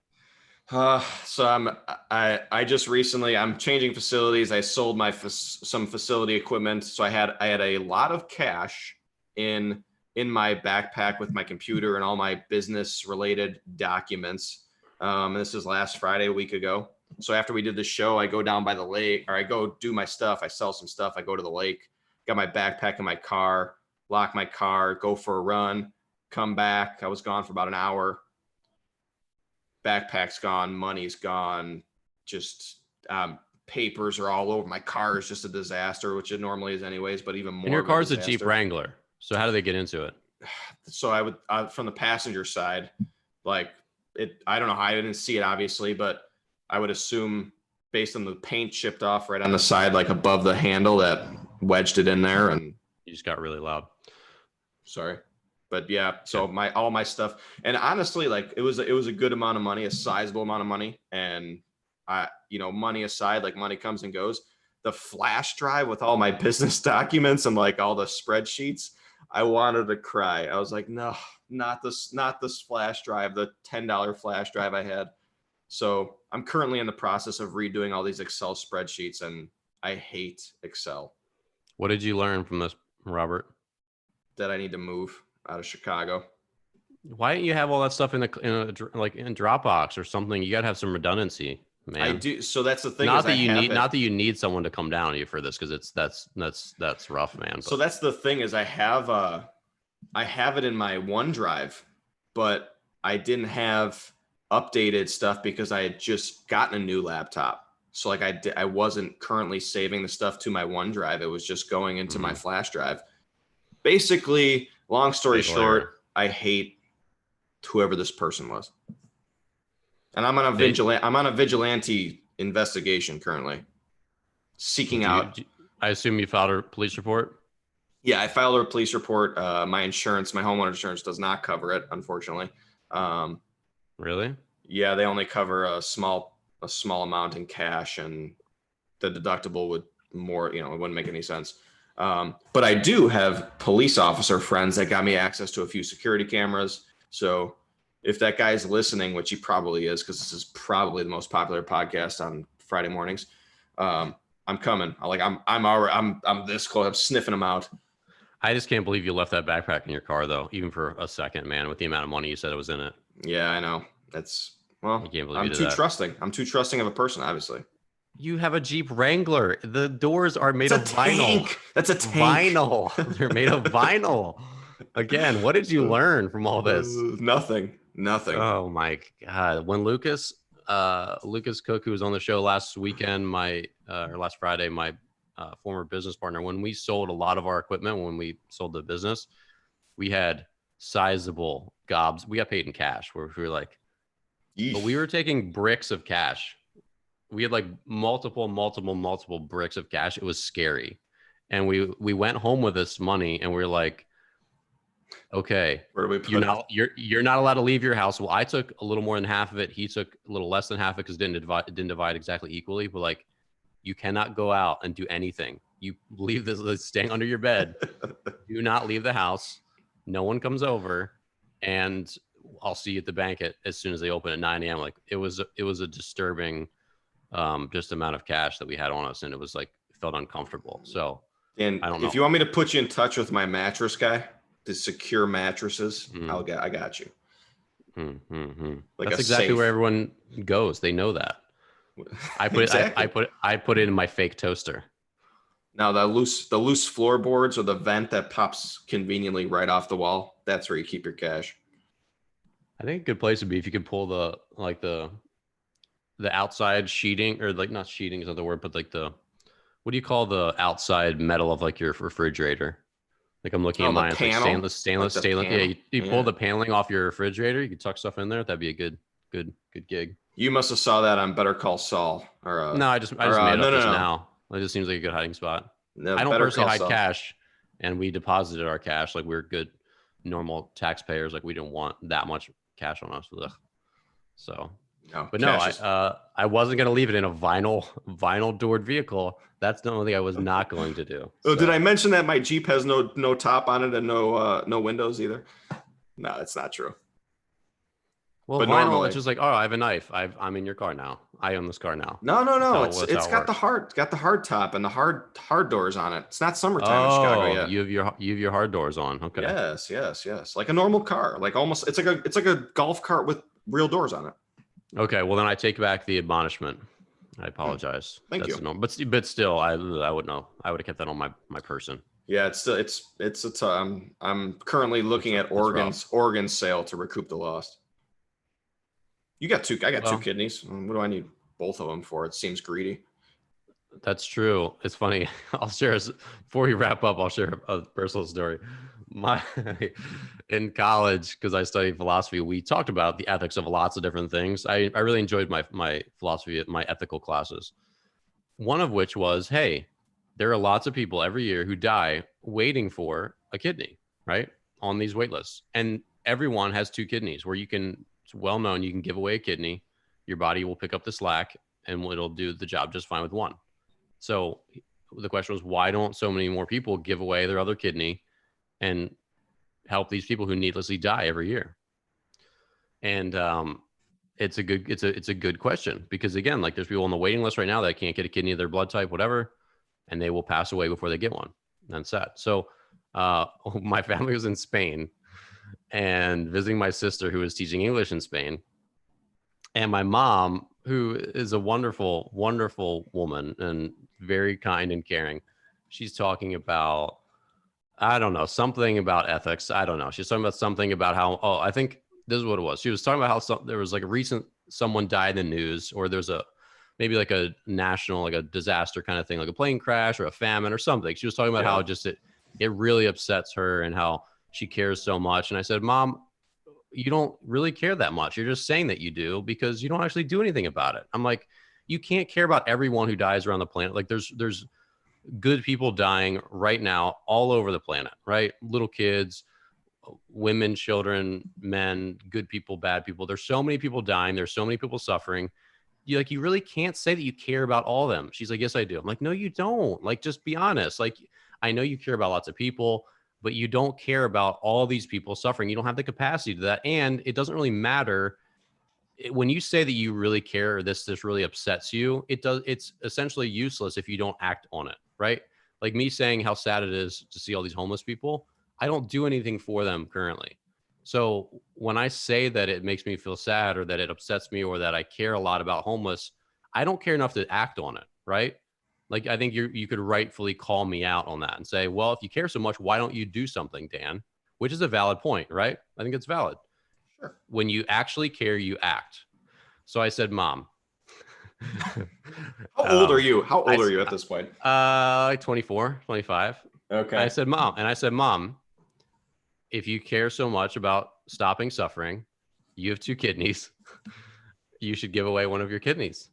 So I just recently, I'm changing facilities. I sold some facility equipment. So I had a lot of cash in my backpack with my computer and all my business related documents. This is last Friday, a week ago. So after we did the show, I go down by the lake, or I go do my stuff. I sell some stuff. I go to the lake, got my backpack in my car, lock my car, go for a run, come back. I was gone for about an hour. Backpack's gone, money's gone, just papers are all over. My car is just a disaster, which it normally is anyways, but even more. And your car's a Jeep Wrangler. So how do they get into it? So I would, from the passenger side, like I don't know how, I didn't see it obviously, but I would assume based on the paint chipped off right on the side, like above the handle, that wedged it in there. And you just got really loud. Sorry. But yeah, so all my stuff, and honestly, like it was a good amount of money, a sizable amount of money. And money aside, like money comes and goes. The flash drive with all my business documents and like all the spreadsheets, I wanted to cry. I was like, no, not this flash drive, the $10 flash drive I had. So I'm currently in the process of redoing all these Excel spreadsheets, and I hate Excel. What did you learn from this, Robert? That I need to move out of Chicago. Why don't you have all that stuff in Dropbox or something? You got to have some redundancy, man. I do. So that's the thing. Not that you need someone to come down on you for this, because that's rough, man. But. So that's the thing is I have it in my OneDrive, but I didn't have updated stuff because I had just gotten a new laptop. So like I wasn't currently saving the stuff to my OneDrive. It was just going into my flash drive. Basically, long story short, I hate whoever this person was. And I'm on a vigilante investigation currently, seeking out. I assume you filed a police report? Yeah, I filed a police report. My homeowner insurance does not cover it, unfortunately. Really? Yeah, they only cover a small amount in cash, and the deductible would more, it wouldn't make any sense. But I do have police officer friends that got me access to a few security cameras. So if that guy's listening, which he probably is, because this is probably the most popular podcast on Friday mornings, I'm coming. I'm this close. I'm sniffing them out. I just can't believe you left that backpack in your car, though, even for a second, man, with the amount of money you said it was in it. Yeah, I know. I can't believe I'm too trusting. I'm too trusting of a person, obviously. You have a Jeep Wrangler. The doors are made of vinyl. That's a tank. Vinyl. They're made of vinyl. Again, what did you learn from all this? Nothing. Oh my God. When Lucas Cook, who was on the show last weekend, or last Friday, my former business partner, when we sold a lot of our equipment, when we sold the business, we had sizable gobs. We got paid in cash where we were like, but we were taking bricks of cash. We had like multiple bricks of cash. It was scary. And we went home with this money and we were like, okay, where do we put you're not allowed to leave your house. Well, I took a little more than half of it. He took a little less than half of it because it didn't divide exactly equally. But like, you cannot go out and do anything. You leave this staying under your bed. Do not leave the house. No one comes over, and I'll see you at the bank as soon as they open at 9 a.m. Like it was a disturbing just amount of cash that we had on us, and it was like felt uncomfortable. So and I don't know. If you want me to put you in touch with my mattress guy to secure mattresses, I got you. Like that's exactly where everyone goes. They know that. I put it in my fake toaster. Now the loose floorboards or the vent that pops conveniently right off the wall, that's where you keep your cash. I think a good place would be if you could pull the outside sheeting, or like not sheeting is not the word, but like what do you call the outside metal of like your refrigerator? Like I'm looking at mine, it's like stainless. Yeah, you pull the paneling off your refrigerator, you could tuck stuff in there. That'd be a good gig. You must have saw that on Better Call Saul. No, I just made it up just now. It just seems like a good hiding spot. No, I don't personally hide cash, and we deposited our cash like we're good, normal taxpayers. Like we didn't want that much cash on us. Ugh. So No, But no, cash is- I wasn't going to leave it in a vinyl doored vehicle. That's the only thing I was not going to do. Oh, did So- I mention that my Jeep has no top on it and no windows either? No, that's not true. Well, But vinyl, normally- it's just like, oh, I have a knife. I'm in your car now. I own this car now. No. That's It's how it got works. the hard top and the hard doors on it. It's not summertime in Chicago Oh, yet. you have your hard doors on. Okay. Yes. Like a normal car. Like almost it's like a golf cart with real doors on it. Okay. Well, then I take back the admonishment. I apologize. Thank you. a norm, but still, I would know. I would have kept that on my person. Yeah, I'm currently looking at Oregon's sale to recoup the loss. I got two kidneys. What do I need both of them for? It seems greedy. That's true. It's funny. Before we wrap up, I'll share a personal story. In college, because I studied philosophy, we talked about the ethics of lots of different things. I really enjoyed my philosophy, my ethical classes. One of which was, hey, there are lots of people every year who die waiting for a kidney, right? On these wait lists. And everyone has two kidneys where it's well known, you can give away a kidney, your body will pick up the slack and it'll do the job just fine with one. So the question was, why don't so many more people give away their other kidney and help these people who needlessly die every year? And it's a good question, because again, like there's people on the waiting list right now that can't get a kidney of their blood type, whatever, and they will pass away before they get one. That's sad. So my family was in Spain and visiting my sister who was teaching English in Spain, and my mom, who is a wonderful, wonderful woman and very kind and caring. She's talking about, I don't know, something about ethics. I don't know. She's talking about something about how, I think this is what it was. She was talking about how there was like someone died in the news, or there's maybe like a national, like a disaster kind of thing, like a plane crash or a famine or something. She was talking about how just it really upsets her and how she cares so much. And I said, Mom, you don't really care that much. You're just saying that you do because you don't actually do anything about it. I'm like, you can't care about everyone who dies around the planet. Like there's good people dying right now all over the planet, right? Little kids, women, children, men, good people, bad people. There's so many people dying. There's so many people suffering. You really can't say that you care about all of them. She's like, yes, I do. I'm like, no, you don't. Like, just be honest. Like, I know you care about lots of people, but you don't care about all these people suffering. You don't have the capacity to that. And it doesn't really matter when you say that you really care, or this really upsets you. It's essentially useless if you don't act on it, right? Like me saying how sad it is to see all these homeless people. I don't do anything for them currently. So when I say that it makes me feel sad, or that it upsets me, or that I care a lot about homeless, I don't care enough to act on it, right? Like, I think you could rightfully call me out on that and say, well, if you care so much, why don't you do something, Dan? Which is a valid point, right? I think it's valid. Sure. When you actually care, you act. So I said, Mom. How old are you? How old are you at this point? Like 24, 25. Okay. I said, Mom, if you care so much about stopping suffering, you have two kidneys, you should give away one of your kidneys.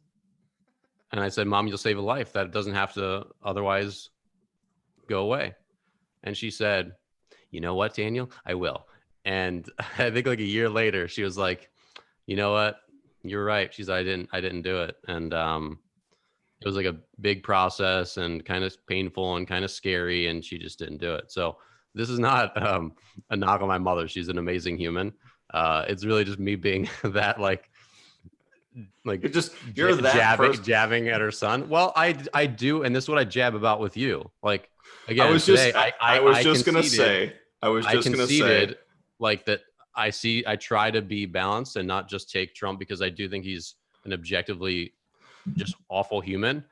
And I said, Mom, you'll save a life that doesn't have to otherwise go away. And she said, you know what, Daniel, I will. And I think like a year later, she was like, you know what, you're right. She's like, I didn't do it. And it was like a big process and kind of painful and kind of scary. And she just didn't do it. So this is not a knock on my mother. She's an amazing human. It's really just me being that you're that jabbing at her son. Well, I do, and this is what I jab about with you. Like, again, I was just gonna say like that. I try to be balanced and not just take Trump because I do think he's an objectively just awful human,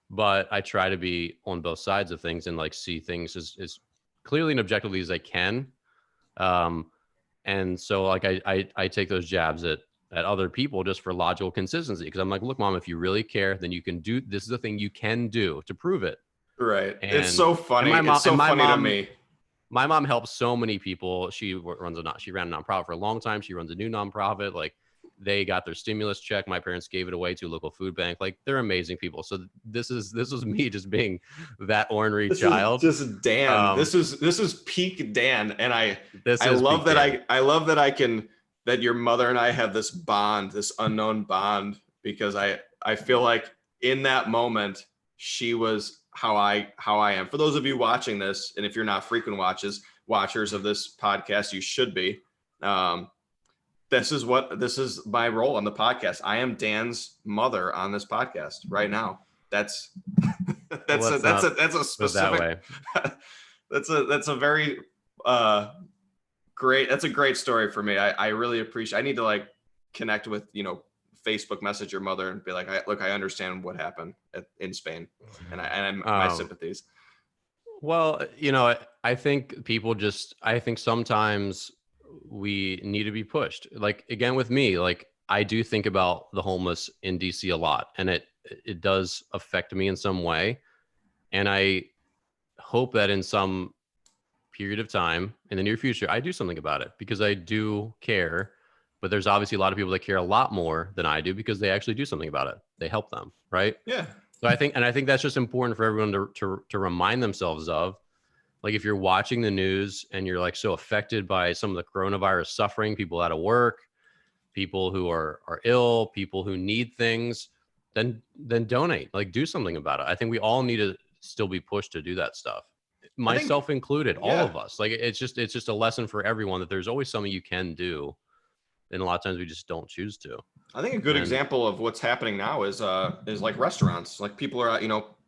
but I try to be on both sides of things and like see things as clearly and objectively as I can. And so like I take those jabs at other people just for logical consistency, because I'm like, look, Mom, if you really care, then you can do this. Is the thing you can do to prove it. Right. And it's so funny. It's so funny to me. My mom helps so many people. She ran a nonprofit for a long time. She runs a new nonprofit. Like, they got their stimulus check. My parents gave it away to a local food bank. Like, they're amazing people. So this was me just being that ornery child. Just Dan. This is peak Dan. And I love that I can that your mother and I have this bond, this unknown bond, because I feel like in that moment she was how I am. For those of you watching this, and if you're not frequent watchers of this podcast, you should be. This is my role on the podcast. I am Dan's mother on this podcast right now. That's a specific. That's a very great. That's a great story for me. I really appreciate. I need to like connect with Facebook message your mother and be like, I understand what happened in Spain, and my sympathies. Well, I think I think sometimes we need to be pushed. Like, again, with me, like, I do think about the homeless in DC a lot, and it does affect me in some way. And I hope that in some period of time in the near future, I do something about it, because I do care. But there's obviously a lot of people that care a lot more than I do, because they actually do something about it. They help them, right? Yeah. So I think that's just important for everyone to remind themselves of. Like, if you're watching the news and you're like so affected by some of the coronavirus suffering, people out of work, people who are ill, people who need things, then donate, like, do something about it. I think we all need to still be pushed to do that stuff, myself included, all of us. Like, it's just a lesson for everyone that there's always something you can do. And a lot of times we just don't choose to. I think a good example of what's happening now is like restaurants. Like, people are,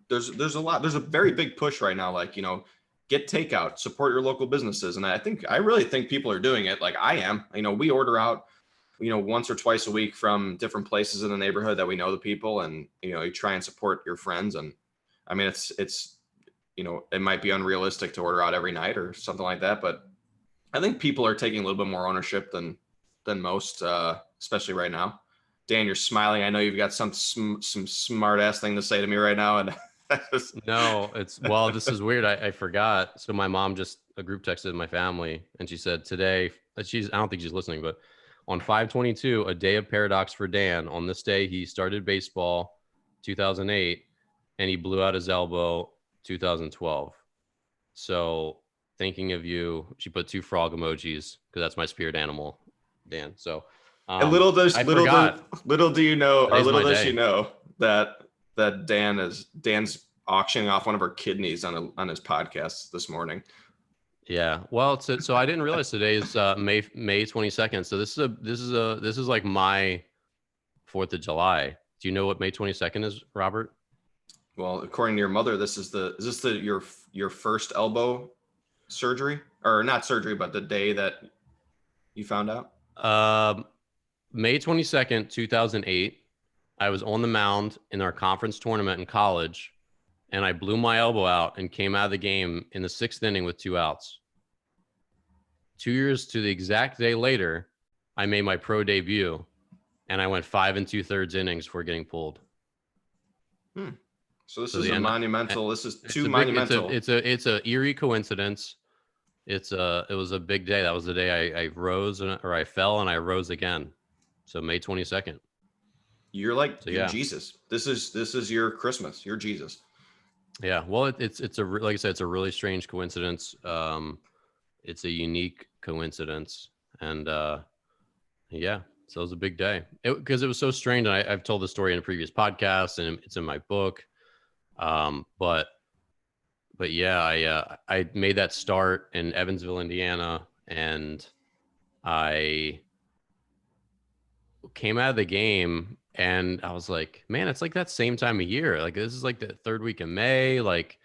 there's a very big push right now. Like, get takeout, support your local businesses. And I really think people are doing it. Like, I am. We order out, once or twice a week from different places in the neighborhood that we know the people, and you try and support your friends. And I mean, it's it might be unrealistic to order out every night or something like that, but I think people are taking a little bit more ownership than most, especially right now. Dan, you're smiling. I know you've got some smart ass thing to say to me right now, and No, this is weird. I forgot. So my mom just a group texted my family, and she said today that I don't think she's listening, but on 5/22, a day of paradox for Dan. On this day, he started baseball 2008, and he blew out his elbow 2012. So, thinking of you, she put 2 frog emojis, because that's my spirit animal, Dan. So, little does you know that Dan's auctioning off one of her kidneys on his podcast this morning. Yeah. Well, so I didn't realize today is May 22nd. So this is like my 4th of July. Do you know what May 22nd is, Robert? Well, according to your mother, is this your first elbow surgery, or not surgery, but the day that you found out? May 22nd, 2008. I was on the mound in our conference tournament in college, and I blew my elbow out and came out of the game in the 6th inning with 2 outs. 2 years to the exact day later, I made my pro debut, and I went 5 2/3 innings before getting pulled. So this is monumental. This is too monumental. It's a eerie coincidence. It was a big day. That was the day I rose or I fell and I rose again. So May 22nd. You're like Jesus. This is your Christmas. You're Jesus. Yeah. Well, like I said, it's a really strange coincidence. It's a unique coincidence, and yeah. So it was a big day because it was so strange. And I've told the story in a previous podcast, and it's in my book. But yeah, I made that start in Evansville, Indiana, and I came out of the game and I was like, man, it's like that same time of year. Like, this is like the 3rd week of May. Like,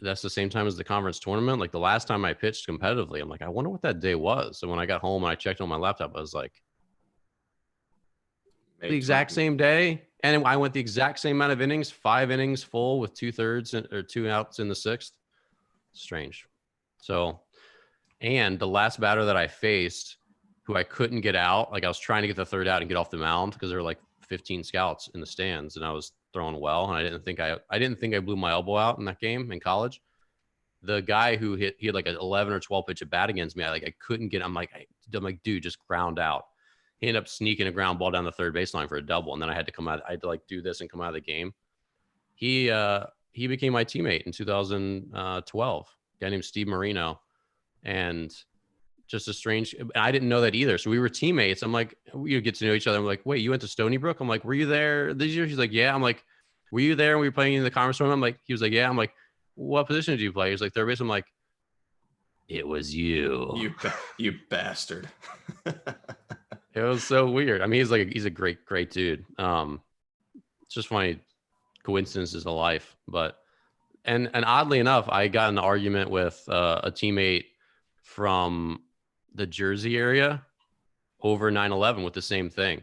that's the same time as the conference tournament. Like, the last time I pitched competitively, I'm like, I wonder what that day was. So when I got home and I checked on my laptop, I was like, the exact same day. And I went the exact same amount of innings, 5 innings full with 2/3 or 2 outs in the 6th. Strange. So, and the last batter that I faced, who I couldn't get out, like, I was trying to get the 3rd out and get off the mound because there were like 15 scouts in the stands, and I was throwing well, and I didn't think I blew my elbow out in that game in college. The guy who he had like an 11 or 12 pitch at bat against me. I couldn't get. I'm like, dude, just ground out. He ended up sneaking a ground ball down the 3rd baseline for a double, and then I had to come out. I had to like do this and come out of the game. He became my teammate in 2012. A guy named Steve Marino, and just a strange. I didn't know that either. So we were teammates. I'm like, we get to know each other. I'm like, wait, you went to Stony Brook? I'm like, were you there this year? He's like, yeah. I'm like, were you there when we were playing in the conference tournament? I'm like, he was like, yeah. I'm like, what position did you play? He's like, third base. I'm like, it was you. You bastard. It was so weird. I mean, he's a great dude. It's just funny coincidences of life. But and oddly enough, I got in an argument with a teammate from the Jersey area over 9/11 with the same thing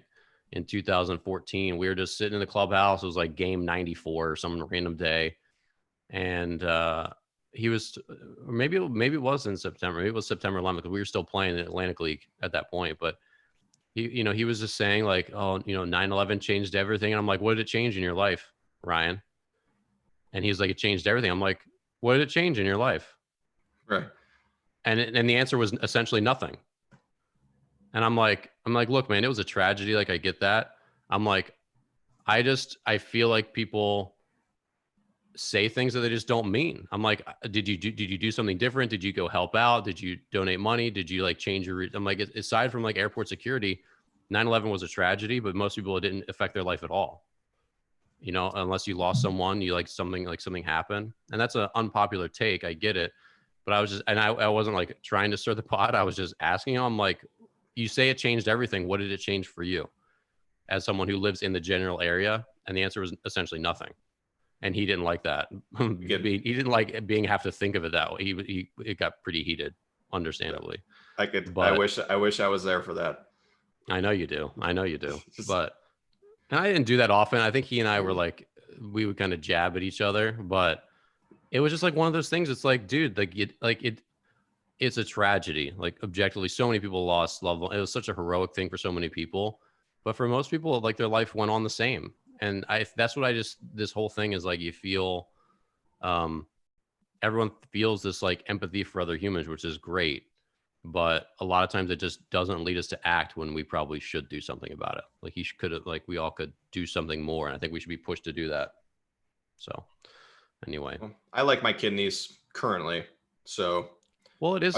in 2014. We were just sitting in the clubhouse. It was like game 94 or some random day, and he was, or maybe it was in September. Maybe it was September 11th because we were still playing the Atlantic League at that point. But he was just saying like, oh, 9/11 changed everything. And I'm like, what did it change in your life, Ryan? And he's like, it changed everything. I'm like, what did it change in your life? Right. And the answer was essentially nothing. And I'm like, look, man, it was a tragedy. Like, I get that. I'm like, I feel like people say things that they just don't mean. I'm like, did you do something different? Did you go help out? Did you donate money? Did you like change your I'm like, aside from like airport security, 9/11 was a tragedy, but most people, it didn't affect their life at all. Unless you lost someone, you like something happened. And that's an unpopular take. I get it. But I was just, and I wasn't like trying to stir the pot. I was just asking him, like, you say it changed everything. What did it change for you as someone who lives in the general area? And the answer was essentially nothing. And he didn't like that. He didn't like have to think of it that way. It got pretty heated, understandably. I wish I was there for that. I know you do. But, and I didn't do that often. I think he and I were like, we would kind of jab at each other, but it was just like one of those things. It's like, dude, it's a tragedy. Like, objectively, so many people lost loved ones. It was such a heroic thing for so many people, but for most people, like, their life went on the same. And that's what this whole thing is like. You feel, everyone feels this like empathy for other humans, which is great. But a lot of times it just doesn't lead us to act when we probably should do something about it. Like, we all could do something more. And I think we should be pushed to do that. So anyway, I like my kidneys currently. So, well, it's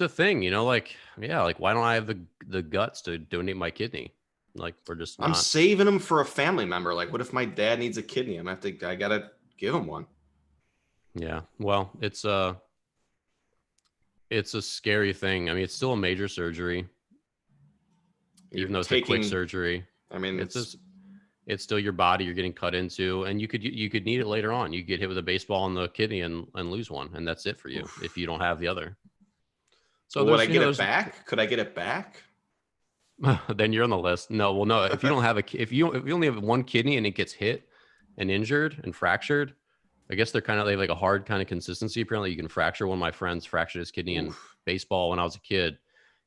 a thing, like, yeah, like, why don't I have the guts to donate my kidney? Like, we're just I'm saving them for a family member. Like, what if my dad needs a kidney? I gotta give him one. Yeah. Well, it's a scary thing. I mean, it's still a major surgery, even though it's a quick surgery. I mean, it's still your body you're getting cut into, and you could need it later on. You get hit with a baseball in the kidney and lose one, and that's it for you. Oof. If you don't have the other. So would I get it back? Could I get it back? Then you're on the list. No, well, no. If you don't have if you only have one kidney and it gets hit and injured and fractured, I guess they have like a hard kind of consistency. Apparently, you can fracture. One of my friends fractured his kidney in baseball when I was a kid.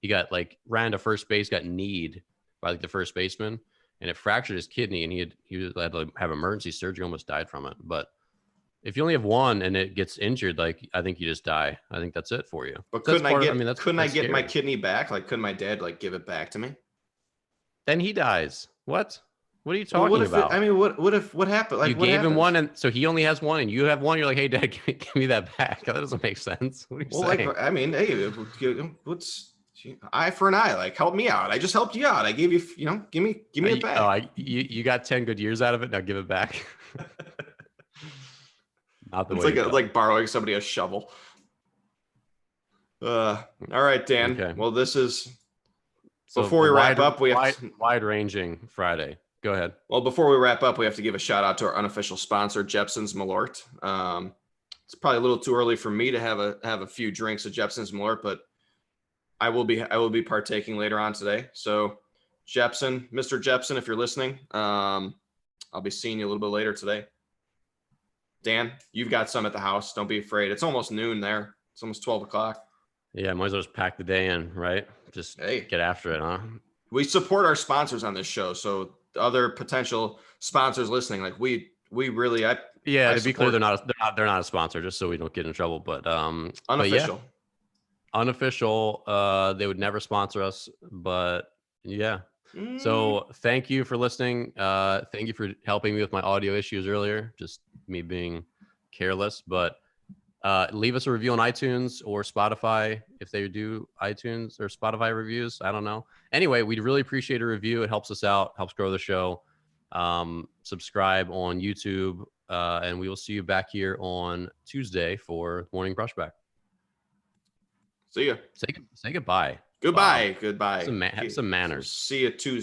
He got ran to first base, got kneed by like the first baseman, and it fractured his kidney, and he had to have emergency surgery, almost died from it. But if you only have one and it gets injured, like, I think you just die. I think that's it for you. But couldn't I get my kidney back? Like, couldn't my dad give it back to me? Then he dies. What? What are you talking about? What happened? Like, you gave him one, and so he only has one, and you have one. You're like, hey, Dad, give me that back. That doesn't make sense. What are you saying? Like, I mean, hey, what's eye for an eye? Like, help me out. I just helped you out. I gave you, give me it back. Oh, you got 10 good years out of it. Now give it back. Not the way. It's like borrowing somebody a shovel. All right, Dan. Okay. Well, this is. So before we wrap up, we have wide-ranging Friday. Go ahead. Well, before we wrap up, we have to give a shout out to our unofficial sponsor, Jepson's Malort. It's probably a little too early for me to have a few drinks of Jepson's Malort, but I will be partaking later on today. So, Mr. Jepson, if you're listening, I'll be seeing you a little bit later today. Dan, you've got some at the house. Don't be afraid. It's almost noon there. It's almost 12 o'clock. Yeah, might as well just pack the day in, right? Just get after it, huh? We support our sponsors on this show, so the other potential sponsors listening, like we really, to be clear, they're not a sponsor, just so we don't get in trouble. But unofficial, they would never sponsor us, but yeah. So thank you for listening. Thank you for helping me with my audio issues earlier, just me being careless. But Leave us a review on iTunes or Spotify if they do iTunes or Spotify reviews. I don't know. Anyway, we'd really appreciate a review. It helps us out, helps grow the show. Subscribe on YouTube, and we will see you back here on Tuesday for Morning Brushback. See ya. Say goodbye. Goodbye. Bob. Goodbye. Have some manners. See you Tuesday.